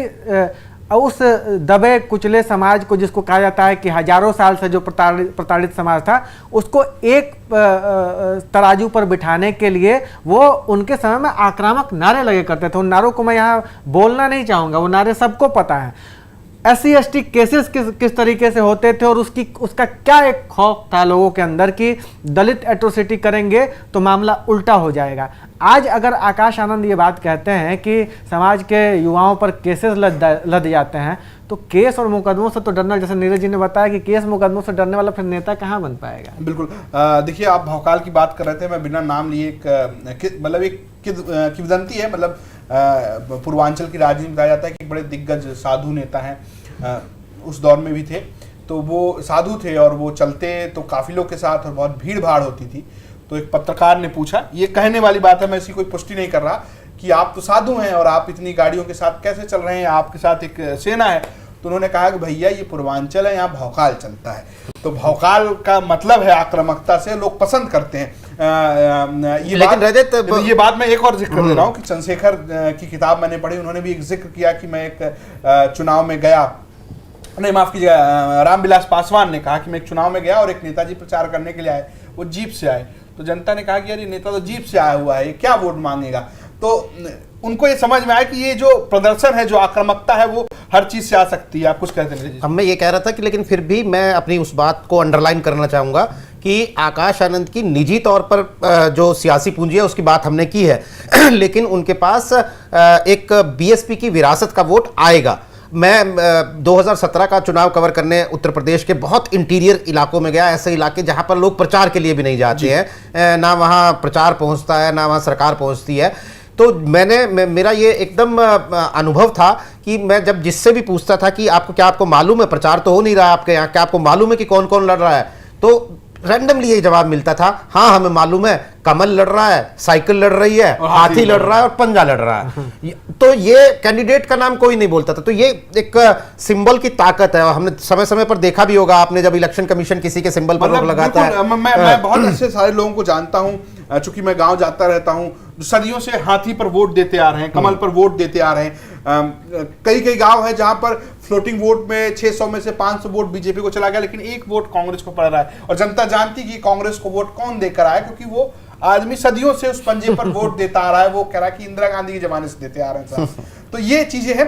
उस दबे कुचले समाज को, जिसको कहा जाता है कि हजारों साल से जो प्रताड़ित समाज था, उसको एक तराजू पर बिठाने के लिए वो उनके समय में आक्रामक नारे लगे करते थे। उन नारों को मैं यहाँ बोलना नहीं चाहूँगा, वो नारे सबको पता है। SC/ST केसेस किस तरीके से होते थे और उसका क्या एक खौफ था लोगों के अंदर कि दलित एट्रोसिटी करेंगे तो मामला उल्टा हो जाएगा। आज अगर आकाश आनंद ये बात कहते हैं कि समाज के युवाओं पर केसेस लद जाते हैं, तो केस और मुकदमों से तो डरना, जैसे नीरज जी ने बताया कि केस मुकदमों से डरने वाला फिर नेता कहाँ बन पाएगा। बिल्कुल। देखिए, आप भौकाल की बात कर रहे थे, मैं बिना नाम लिए मतलब एक किंवदंती है, मतलब पूर्वांचल की राजनीति में बताया जाता है कि बड़े दिग्गज साधु नेता हैं, उस दौर में भी थे। तो वो साधु थे और वो चलते तो काफिलों के साथ और बहुत भीड़ भाड़ होती थी। तो एक पत्रकार ने पूछा, ये कहने वाली बात है, मैं इसकी कोई पुष्टि नहीं कर रहा, कि आप तो साधु हैं और आप इतनी गाड़ियों के साथ कैसे चल रहे हैं, आपके साथ एक सेना है। तो उन्होंने कहा कि भैया ये पूर्वांचल है, यहाँ भौकाल चलता है। तो भौकाल का मतलब है आक्रामकता से, लोग पसंद करते हैं। ये बात मैं एक और जिक्र दे रहा हूँ कि चंद्रशेखर की किताब मैंने पढ़ी, उन्होंने भी एक जिक्र किया कि मैं एक चुनाव में गया, नहीं माफ कीजिएगा, रामविलास पासवान ने कहा कि मैं एक चुनाव में गया और एक नेताजी प्रचार करने के लिए आए, वो जीप से आए। तो जनता ने कहा कि यार ये नेता तो जीप से आया हुआ है, ये क्या वोट मांगेगा। तो उनको ये समझ में आया कि ये जो प्रदर्शन है, जो आक्रामकता है, वो हर चीज से आ सकती है। आप कुछ कहते हैं? अब मैं ये कह रहा था कि लेकिन फिर भी मैं अपनी उस बात को अंडरलाइन करना चाहूंगा कि आकाश आनंद की निजी तौर पर जो सियासी पूंजी है उसकी बात हमने की है लेकिन उनके पास एक बीएसपी की विरासत का वोट आएगा। मैं 2017 का चुनाव कवर करने उत्तर प्रदेश के बहुत इंटीरियर इलाकों में गया, ऐसे इलाके जहां पर लोग प्रचार के लिए भी नहीं जाते हैं, ना वहां प्रचार पहुंचता है ना वहां सरकार पहुंचती है। तो मेरा ये एकदम अनुभव था कि मैं जब जिससे भी पूछता था कि आपको मालूम है, प्रचार तो हो नहीं रहा है आपके यहाँ, क्या आपको मालूम है कि कौन कौन लड़ रहा है, तो रैंडमली ये जवाब मिलता था, हाँ हमें मालूम है, कमल लड़ रहा है, साइकिल लड़ रही है, हाथी लड़ रहा है और पंजा लड़ रहा है। तो ये कैंडिडेट का नाम कोई नहीं बोलता था। तो ये एक सिंबल की ताकत है और हमने समय समय पर देखा भी होगा आपने, जब इलेक्शन कमीशन किसी के सिंबल पर रोक लगाता है। मैं बहुत अच्छे सारे लोगों को जानता हूं, चूंकि मैं गांव जाता रहता हूं, सदियों से हाथी पर वोट देते आ रहे हैं, कमल पर वोट देते आ रहे हैं। कई गांव है जहां पर फ्लोटिंग वोट में 600 में से 500 वोट बीजेपी को चला गया, लेकिन एक वोट कांग्रेस को पड़ रहा है। और जनता जानती कि कांग्रेस को वोट कौन देकर आया, क्योंकि वो आदमी सदियों से उस पंजे पर वोट देता आ रहा है। वो कह रहा है कि इंदिरा गांधी के जमाने से देते आ रहे हैं साहब। तो ये चीजें हैं।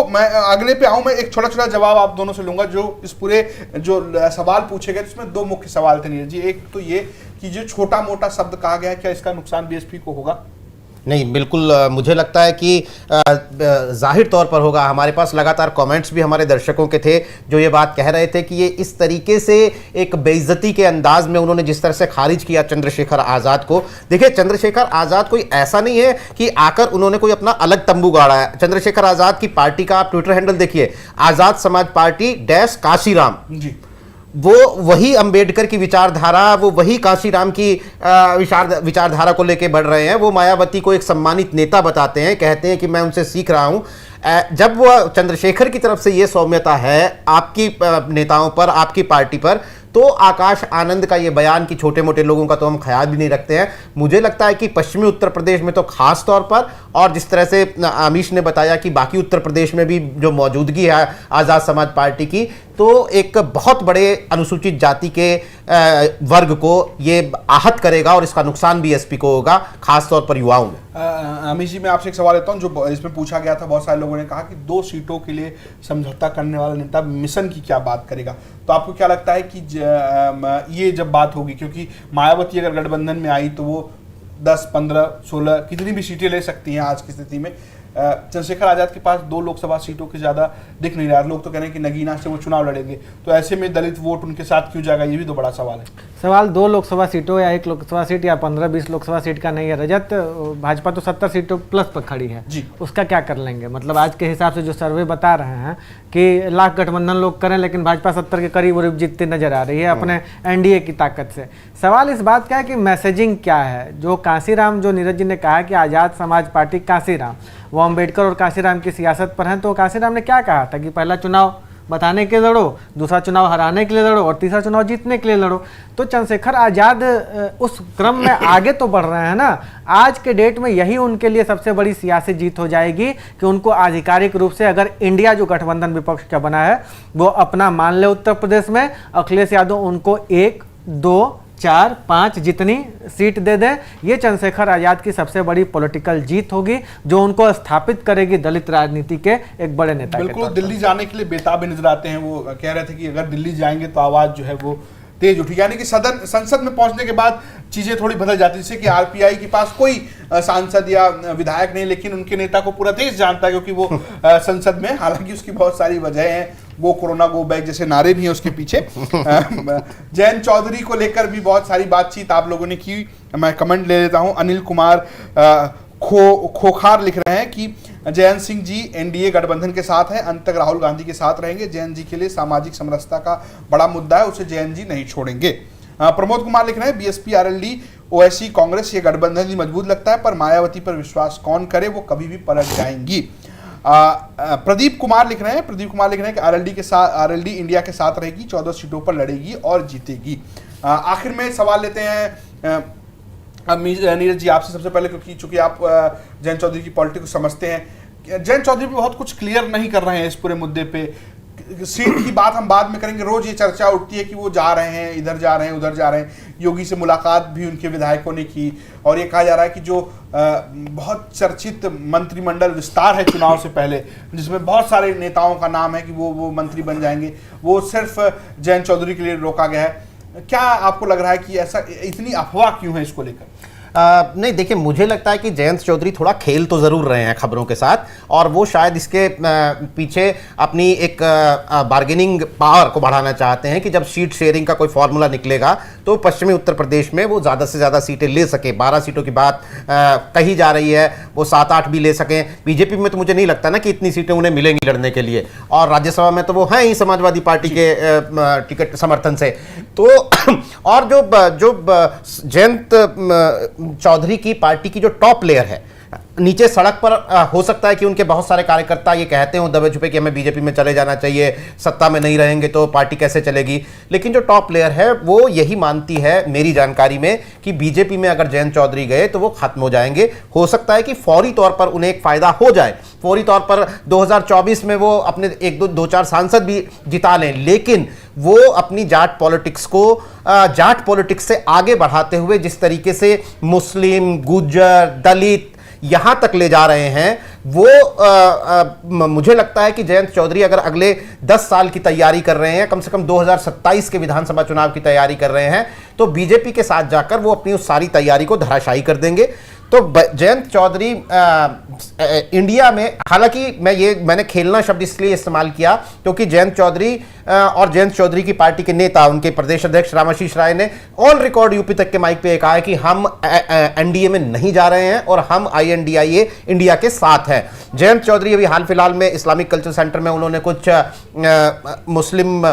मैं अगले पे आऊं, मैं एक छोटा छोटा जवाब आप दोनों से लूंगा। जो इस पूरे जो सवाल पूछे गए उसमें दो मुख्य सवाल थे नीरज जी। एक तो ये कि जो छोटा मोटा शब्द कहा गया है, क्या इसका नुकसान बीएसपी को होगा? नहीं, बिल्कुल मुझे लगता है कि जाहिर तौर पर होगा। हमारे पास लगातार कमेंट्स भी हमारे दर्शकों के थे जो ये बात कह रहे थे कि ये इस तरीके से एक बेइज्जती के अंदाज में उन्होंने जिस तरह से खारिज किया चंद्रशेखर आज़ाद को। देखिए, चंद्रशेखर आज़ाद कोई ऐसा नहीं है कि आकर उन्होंने कोई अपना अलग तंबू गाड़ा है। चंद्रशेखर आज़ाद की पार्टी का आप ट्विटर हैंडल देखिए, आज़ाद समाज पार्टी डैश काशीराम जी। वो वही अंबेडकर की विचारधारा, वो वही काशीराम की विचारधारा को लेके बढ़ रहे हैं। वो मायावती को एक सम्मानित नेता बताते हैं, कहते हैं कि मैं उनसे सीख रहा हूं। जब वो चंद्रशेखर की तरफ से ये सौम्यता है आपकी नेताओं पर, आपकी पार्टी पर, तो आकाश आनंद का ये बयान कि छोटे मोटे लोगों का तो हम ख्याल भी नहीं रखते हैं, मुझे लगता है कि पश्चिमी उत्तर प्रदेश में तो खास तौर पर, और जिस तरह से आमिश ने बताया कि बाकी उत्तर प्रदेश में भी जो मौजूदगी है आज़ाद समाज पार्टी की, तो एक बहुत बड़े अनुसूचित जाति के वर्ग को ये आहत करेगा और इसका नुकसान बीएसपी को होगा, खासतौर पर युवाओं में। अमित जी, मैं आपसे एक सवाल लेता हूं जो इसमें पूछा गया था। बहुत सारे लोगों ने कहा कि 2 सीटों के लिए समझौता करने वाला नेता मिशन की क्या बात करेगा, तो आपको क्या लगता है कि ये जब बात होगी, क्योंकि मायावती अगर गठबंधन में आई तो वो 10, 15, 16 कितनी भी सीटें ले सकती हैं आज की स्थिति में। चंद्रशेखर आजाद के पास 2 लोकसभा सीटों के ज्यादा दिख नहीं रहा। लोग तो कह रहे हैं कि नगीना से वो चुनाव लड़ेंगे, तो ऐसे में दलित वोट उनके साथ क्यों जाएगा, ये भी तो बड़ा सवाल है। सवाल 2 लोकसभा सीटों या 1 लोकसभा सीट या 15-20 लोकसभा सीट का नहीं है रजत। भाजपा तो 70 सीटों प्लस पर खड़ी है जी। उसका क्या कर लेंगे? मतलब आज के हिसाब से जो सर्वे बता रहे हैं कि लाख गठबंधन लोग करें, लेकिन भाजपा 70 के करीब जीतती नजर आ रही है अपने एनडीए की ताकत से। सवाल इस बात का है कि मैसेजिंग क्या है। जो कांसीराम, जो नीरज जी ने कहा कि आज़ाद समाज पार्टी कांसीराम, वो अम्बेडकर और कांसीराम की सियासत पर हैं, तो कांसीराम ने क्या कहा था कि पहला चुनाव बताने के लिए लड़ो, दूसरा चुनाव हराने के लिए लड़ो और तीसरा चुनाव जीतने के लिए लड़ो। तो चंद्रशेखर आजाद उस क्रम में आगे तो बढ़ रहे हैं ना। आज के डेट में यही उनके लिए सबसे बड़ी सियासी जीत हो जाएगी कि उनको आधिकारिक रूप से, अगर इंडिया जो गठबंधन विपक्ष का बना है वो अपना मान ले उत्तर प्रदेश में, अखिलेश यादव उनको 1, 2, 4, 5 जितनी सीट दे दें, ये चंद्रशेखर आजाद की सबसे बड़ी पॉलिटिकल जीत होगी, जो उनको स्थापित करेगी दलित राजनीति के एक बड़े नेता के बिल्कुल। तौर पर। दिल्ली जाने के लिए बेताब नजर आते हैं। वो कह रहे थे कि अगर दिल्ली जाएंगे तो आवाज जो है वो तेज उठी, यानी कि संसद में पहुंचने के बाद चीजें थोड़ी बदल जाती है। जैसे कि आरपीआई के पास कोई सांसद या विधायक नहीं, लेकिन उनके नेता को पूरा देश जानता है क्योंकि वो संसद में, हालांकि उसकी बहुत सारी वजह हैं, गो कोरोना गो बैक जैसे नारे भी हैं उसके पीछे। जयंत चौधरी को लेकर भी बहुत सारी बातचीत आप लोगों ने की। मैं कमेंट ले लेता हूं। अनिल कुमार खोखार लिख रहे हैं कि जयंत सिंह जी एनडीए गठबंधन के साथ हैं, अंत तक राहुल गांधी के साथ रहेंगे। जयंत जी के लिए सामाजिक समरसता का बड़ा मुद्दा है, उसे जयंत जी नहीं छोड़ेंगे। प्रमोद कुमार लिख रहे हैं बीएसपी, आरएलडी, ओवैसी, कांग्रेस, ये गठबंधन ही मजबूत लगता है, पर मायावती पर विश्वास कौन करे, वो कभी भी पलट जाएंगी। प्रदीप कुमार लिख रहे हैं कि आरएलडी इंडिया के साथ रहेगी, 14 सीटों पर लड़ेगी और जीतेगी। आखिर में सवाल लेते हैं नीरज जी आपसे सबसे पहले, क्योंकि चूंकि आप जयंत चौधरी की पॉलिटिक्स को समझते हैं। जयंत चौधरी भी बहुत कुछ क्लियर नहीं कर रहे हैं इस पूरे मुद्दे पे। सीट की बात हम बाद में करेंगे। रोज ये चर्चा उठती है कि वो जा रहे हैं, इधर जा रहे हैं, उधर जा रहे हैं। योगी से मुलाकात भी उनके विधायकों ने की, और ये कहा जा रहा है कि जो बहुत चर्चित मंत्रिमंडल विस्तार है चुनाव से पहले, जिसमें बहुत सारे नेताओं का नाम है कि वो मंत्री बन जाएंगे, वो सिर्फ जयंत चौधरी के लिए रोका गया है। क्या आपको लग रहा है कि ऐसा इतनी अफवाह क्यों है इसको लेकर? नहीं, देखिए, मुझे लगता है कि जयंत चौधरी थोड़ा खेल तो ज़रूर रहे हैं खबरों के साथ, और वो शायद इसके पीछे अपनी एक बार्गेनिंग पावर को बढ़ाना चाहते हैं कि जब सीट शेयरिंग का कोई फॉर्मूला निकलेगा तो पश्चिमी उत्तर प्रदेश में वो ज़्यादा से ज़्यादा सीटें ले सके। 12 सीटों की बात कही जा रही है, वो 7-8 भी ले सकें। बीजेपी में तो मुझे नहीं लगता ना कि इतनी सीटें उन्हें मिलेंगी लड़ने के लिए, और राज्यसभा में तो वो हैं ही समाजवादी पार्टी के टिकट समर्थन से। तो और जो जयंत चौधरी की पार्टी की जो टॉप लेयर है नीचे सड़क पर, हो सकता है कि उनके बहुत सारे कार्यकर्ता ये कहते हो दबे छुपे कि हमें बीजेपी में चले जाना चाहिए, सत्ता में नहीं रहेंगे तो पार्टी कैसे चलेगी। लेकिन जो टॉप लेयर है वो यही मानती है मेरी जानकारी में कि बीजेपी में अगर जयंत चौधरी गए तो वो खत्म हो जाएंगे। हो सकता है कि फौरी तौर पर उन्हें एक फायदा हो जाए, फौरी तौर पर 2024 में वो अपने 1-2-4 सांसद भी जिता लें, लेकिन वो अपनी जाट पॉलिटिक्स से आगे बढ़ाते हुए जिस तरीके से मुस्लिम, गुज्जर, दलित यहां तक ले जा रहे हैं, वो मुझे लगता है कि जयंत चौधरी अगर अगले 10 साल की तैयारी कर रहे हैं, कम से कम 2027 के विधानसभा चुनाव की तैयारी कर रहे हैं, तो बीजेपी के साथ जाकर वो अपनी उस सारी तैयारी को धराशायी कर देंगे। तो जयंत चौधरी इंडिया में, हालांकि मैंने खेलना शब्द इसलिए इस्तेमाल किया क्योंकि जयंत चौधरी और जयंत चौधरी की पार्टी के नेता, उनके प्रदेश अध्यक्ष रामाशीष राय ने ऑन रिकॉर्ड यूपी तक के माइक पे कहा है कि हम एनडीए में नहीं जा रहे हैं और हम INDIA इंडिया के साथ हैं। जयंत चौधरी अभी हाल फिलहाल में इस्लामिक कल्चर सेंटर में उन्होंने कुछ मुस्लिम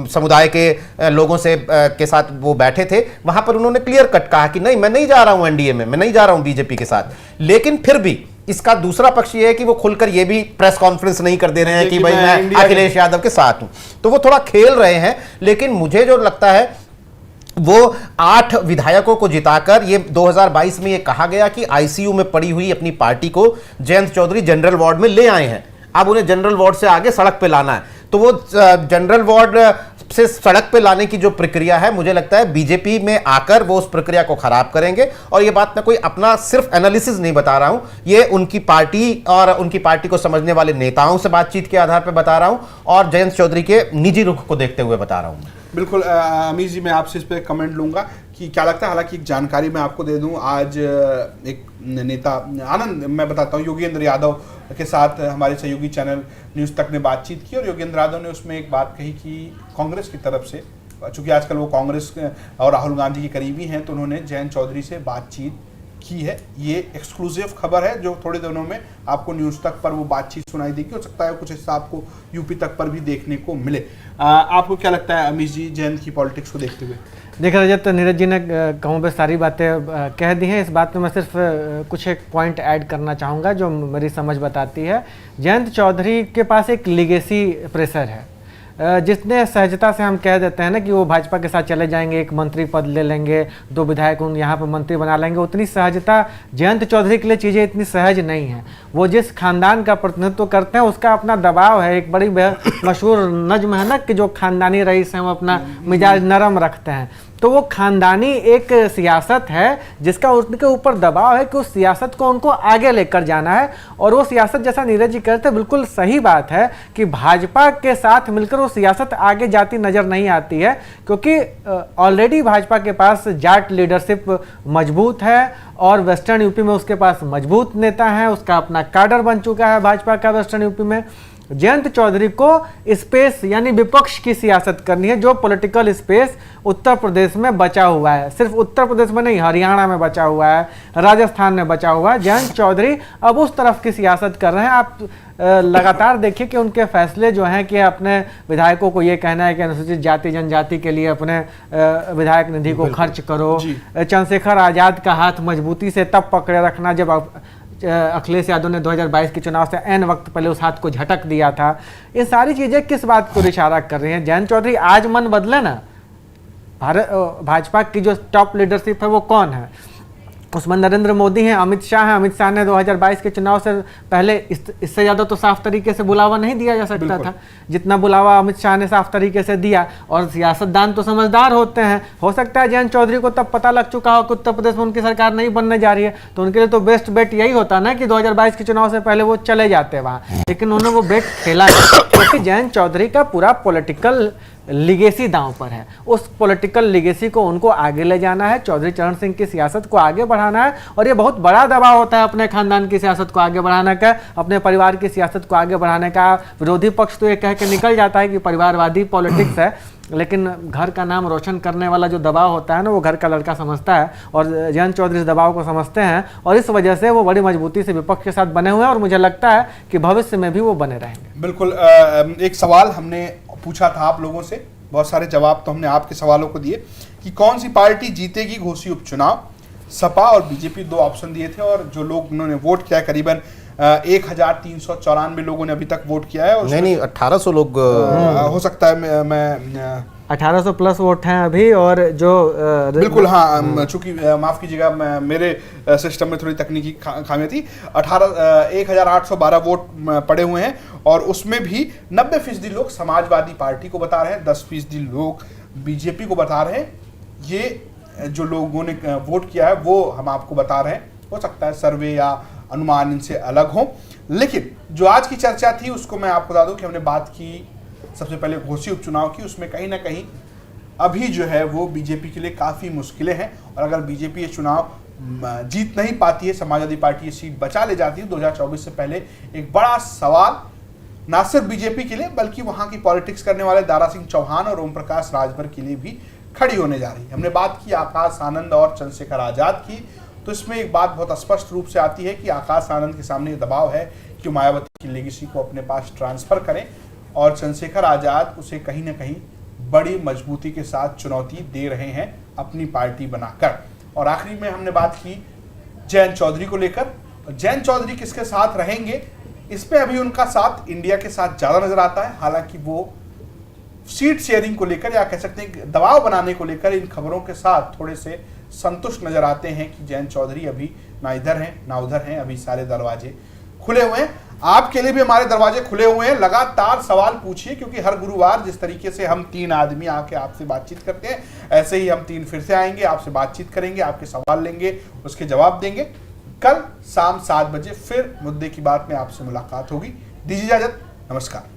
समुदाय के लोगों से के साथ वो बैठे थे, वहां पर उन्होंने क्लियर कट कहा कि नहीं, मैं नहीं जा रहा हूं एनडीए में, मैं नहीं जा रहा हूं बीजेपी के साथ। लेकिन फिर भी इसका दूसरा पक्ष ये है कि वो खुलकर ये भी प्रेस कॉन्फ्रेंस नहीं कर दे रहे हैं कि भाई मैं अखिलेश यादव के साथ हूं, तो वो थोड़ा खेल रहे हैं। लेकिन मुझे जो लगता है वो 8 विधायकों को जिताकर, ये 2022 में ये कहा गया कि आईसीयू में पड़ी हुई अपनी पार्टी को जयंत चौधरी जनरल वार्ड में ले आए हैं, अब उन्हें जनरल वार्ड से आगे सड़क पे लाना है। तो वो जनरल वार्ड से सड़क पे लाने की जो प्रक्रिया है, मुझे लगता है बीजेपी में आकर वो उस प्रक्रिया को खराब करेंगे। और ये बात मैं कोई अपना सिर्फ एनालिसिस नहीं बता रहा हूं, ये उनकी पार्टी और उनकी पार्टी को समझने वाले नेताओं से बातचीत के आधार पर बता रहा हूं और जयंत चौधरी के निजी रुख को देखते हुए बता रहा हूं। बिल्कुल अमीर जी, मैं आपसे इस पर कमेंट लूंगा कि क्या लगता है। हालांकि एक जानकारी मैं आपको दे दूं, आज एक नेता आनंद, मैं बताता हूं, योगेंद्र यादव के साथ हमारे सहयोगी चैनल न्यूज़ तक ने बातचीत की और योगेंद्र यादव ने उसमें एक बात कही कि कांग्रेस की तरफ से, चूंकि आजकल वो कांग्रेस और राहुल गांधी के करीबी हैं, तो उन्होंने जयंत चौधरी से बातचीत की है। ये एक्सक्लूसिव खबर है जो थोड़े दिनों में आपको न्यूज़ तक पर वो बातचीत सुनाई देगी। हो सकता है कुछ हिस्सा आपको यूपी तक पर भी देखने को मिले। आपको क्या लगता है अमीश जी, जयंत की पॉलिटिक्स को देखते हुए? देखिए रजत, नीरज जी ने कहूँ पे सारी बातें कह दी हैं। इस बात में मैं सिर्फ कुछ एक पॉइंट ऐड करना चाहूँगा जो मेरी समझ बताती है। जयंत चौधरी के पास एक लीगेसी प्रेशर है, जितने सहजता से हम कह देते हैं ना कि वो भाजपा के साथ चले जाएंगे, एक मंत्री पद ले लेंगे, 2 विधायक उन यहाँ पर मंत्री बना लेंगे, उतनी सहजता जयंत चौधरी के लिए चीज़ें इतनी सहज नहीं हैं। वो जिस खानदान का प्रतिनिधित्व करते हैं उसका अपना दबाव है। एक बड़ी मशहूर नज्म है ना कि जो खानदानी रईस हैं वो अपना मिजाज नरम रखते हैं, तो वो खानदानी एक सियासत है जिसका उनके ऊपर दबाव है कि उस सियासत को उनको आगे लेकर जाना है। और वो सियासत, जैसा नीरज जी कहते हैं, बिल्कुल सही बात है कि भाजपा के साथ मिलकर वो सियासत आगे जाती नजर नहीं आती है, क्योंकि ऑलरेडी भाजपा के पास जाट लीडरशिप मजबूत है और वेस्टर्न यूपी में उसके पास मजबूत नेता हैं, उसका अपना काडर बन चुका है भाजपा का वेस्टर्न यूपी में। जयंत चौधरी को स्पेस यानी विपक्ष की सियासत करनी है, जो पॉलिटिकल स्पेस उत्तर प्रदेश में बचा हुआ है। सिर्फ उत्तर प्रदेश में नहीं, हरियाणा में बचा हुआ है, राजस्थान में बचा हुआ है। जयंत चौधरी अब उस तरफ की सियासत कर रहे हैं। आप लगातार देखिए कि उनके फैसले जो हैं कि अपने विधायकों को ये कहना है कि अनुसूचित जाति जनजाति के लिए अपने विधायक निधि को खर्च करो। चंद्रशेखर आज़ाद का हाथ मजबूती से तब पकड़े रखना जब अखिलेश यादव ने 2022 के चुनाव से एन वक्त पहले उस हाथ को झटक दिया था। ये सारी चीज़ें किस बात को इशारा कर रही हैं? जयंत चौधरी आज मन बदले ना, भाजपा की जो टॉप लीडरशिप है वो कौन है? उसमें नरेंद्र मोदी हैं, अमित शाह हैं। अमित शाह ने 2022 के चुनाव से पहले इससे ज़्यादा तो साफ तरीके से बुलावा नहीं दिया जा सकता था जितना बुलावा अमित शाह ने साफ तरीके से दिया। और सियासतदान तो समझदार होते हैं। हो सकता है जयंत चौधरी को तब पता लग चुका हो कि उत्तर प्रदेश में उनकी सरकार नहीं बनने जा रही है, तो उनके लिए तो बेस्ट बेट यही होता ना कि 2022 के चुनाव से पहले वो चले जाते वहाँ, लेकिन उन्होंने वो बेट खेला क्योंकि जयंत चौधरी का पूरा पॉलिटिकल लिगेसी दांव पर है। उस पॉलिटिकल लिगेसी को उनको आगे ले जाना है, चौधरी चरण सिंह की सियासत को आगे बढ़ाना है। और ये बहुत बड़ा दबाव होता है अपने खानदान की सियासत को आगे बढ़ाने का, अपने परिवार की सियासत को आगे बढ़ाने का। विरोधी पक्ष तो ये कह के निकल जाता है कि परिवारवादी पॉलिटिक्स है, लेकिन घर का नाम रोशन करने वाला जो दबाव होता है ना, वो घर का लड़का समझता है। और जयंत चौधरी इस दबाव को समझते हैं और इस वजह से वो बड़ी मजबूती से विपक्ष के साथ बने हुए हैं और मुझे लगता है कि भविष्य में भी वो बने रहेंगे। बिल्कुल। एक सवाल हमने पूछा था आप लोगों से, बहुत सारे जवाब तो हमने आपके सवालों को दिए कि कौन सी पार्टी जीतेगी घोषी उपचुनाव। सपा और बीजेपी 2 ऑप्शन दिए थे और जो लोग उन्होंने वोट किया, करीबन 1394 लोगों ने अभी तक वोट किया है। और नहीं 1800 लोग हो सकता है, मैं 1800 प्लस वोट हैं अभी। और जो बिल्कुल, हाँ, चूंकि माफ कीजिएगा, मेरे सिस्टम में थोड़ी तकनीकी खामियां थी। 1812 वोट पड़े हुए हैं और उसमें भी 90% लोग समाजवादी पार्टी को बता रहे हैं, 10% लोग बीजेपी को बता रहे हैं। ये जो लोगों ने वोट किया है वो हम आपको बता रहे हैं। हो सकता है सर्वे या अनुमान इनसे अलग हो, लेकिन जो आज की चर्चा थी उसको मैं आपको बता दूं कि हमने बात की सबसे पहले घोषी उपचुनाव की। उसमें कहीं ना कहीं अभी जो है वो बीजेपी के लिए काफ़ी मुश्किलें हैं और अगर बीजेपी ये चुनाव जीत नहीं पाती है, समाजवादी पार्टी ये सीट बचा ले जाती है, 2024 से पहले एक बड़ा सवाल ना सिर्फ बीजेपी के लिए बल्कि वहाँ की पॉलिटिक्स करने वाले दारा सिंह चौहान और ओम प्रकाश राजभर के लिए भी खड़ी होने जा रही है। हमने बात की आकाश आनंद और चंद्रशेखर आज़ाद की, तो इसमें एक बात बहुत स्पष्ट रूप से आती है कि आकाश आनंद के सामने दबाव है कि मायावती की लेगेसी को अपने पास ट्रांसफर करें और चंद्रशेखर आज़ाद उसे कहीं ना कहीं बड़ी मजबूती के साथ चुनौती दे रहे हैं अपनी पार्टी बनाकर। और आखिरी में हमने बात की जयंत चौधरी को लेकर जयंत चौधरी किसके साथ रहेंगे, इसमें अभी उनका साथ इंडिया के साथ ज्यादा नजर आता है। हालांकि वो सीट शेयरिंग को लेकर या कह सकते हैं दबाव बनाने को लेकर इन खबरों के साथ थोड़े से संतुष्ट नजर आते हैं कि जयंत चौधरी अभी ना इधर हैं ना उधर हैं, अभी सारे दरवाजे खुले हुए हैं। आपके लिए भी हमारे दरवाजे खुले हुए हैं, लगातार सवाल पूछिए, क्योंकि हर गुरुवार जिस तरीके से हम 3 आदमी आके आपसे बातचीत करते हैं, ऐसे ही हम 3 फिर से आएंगे, आपसे बातचीत करेंगे, आपके सवाल लेंगे, उसके जवाब देंगे। कल शाम 7 बजे फिर मुद्दे की बात में आपसे मुलाकात होगी। दीजिए इजाजत, नमस्कार।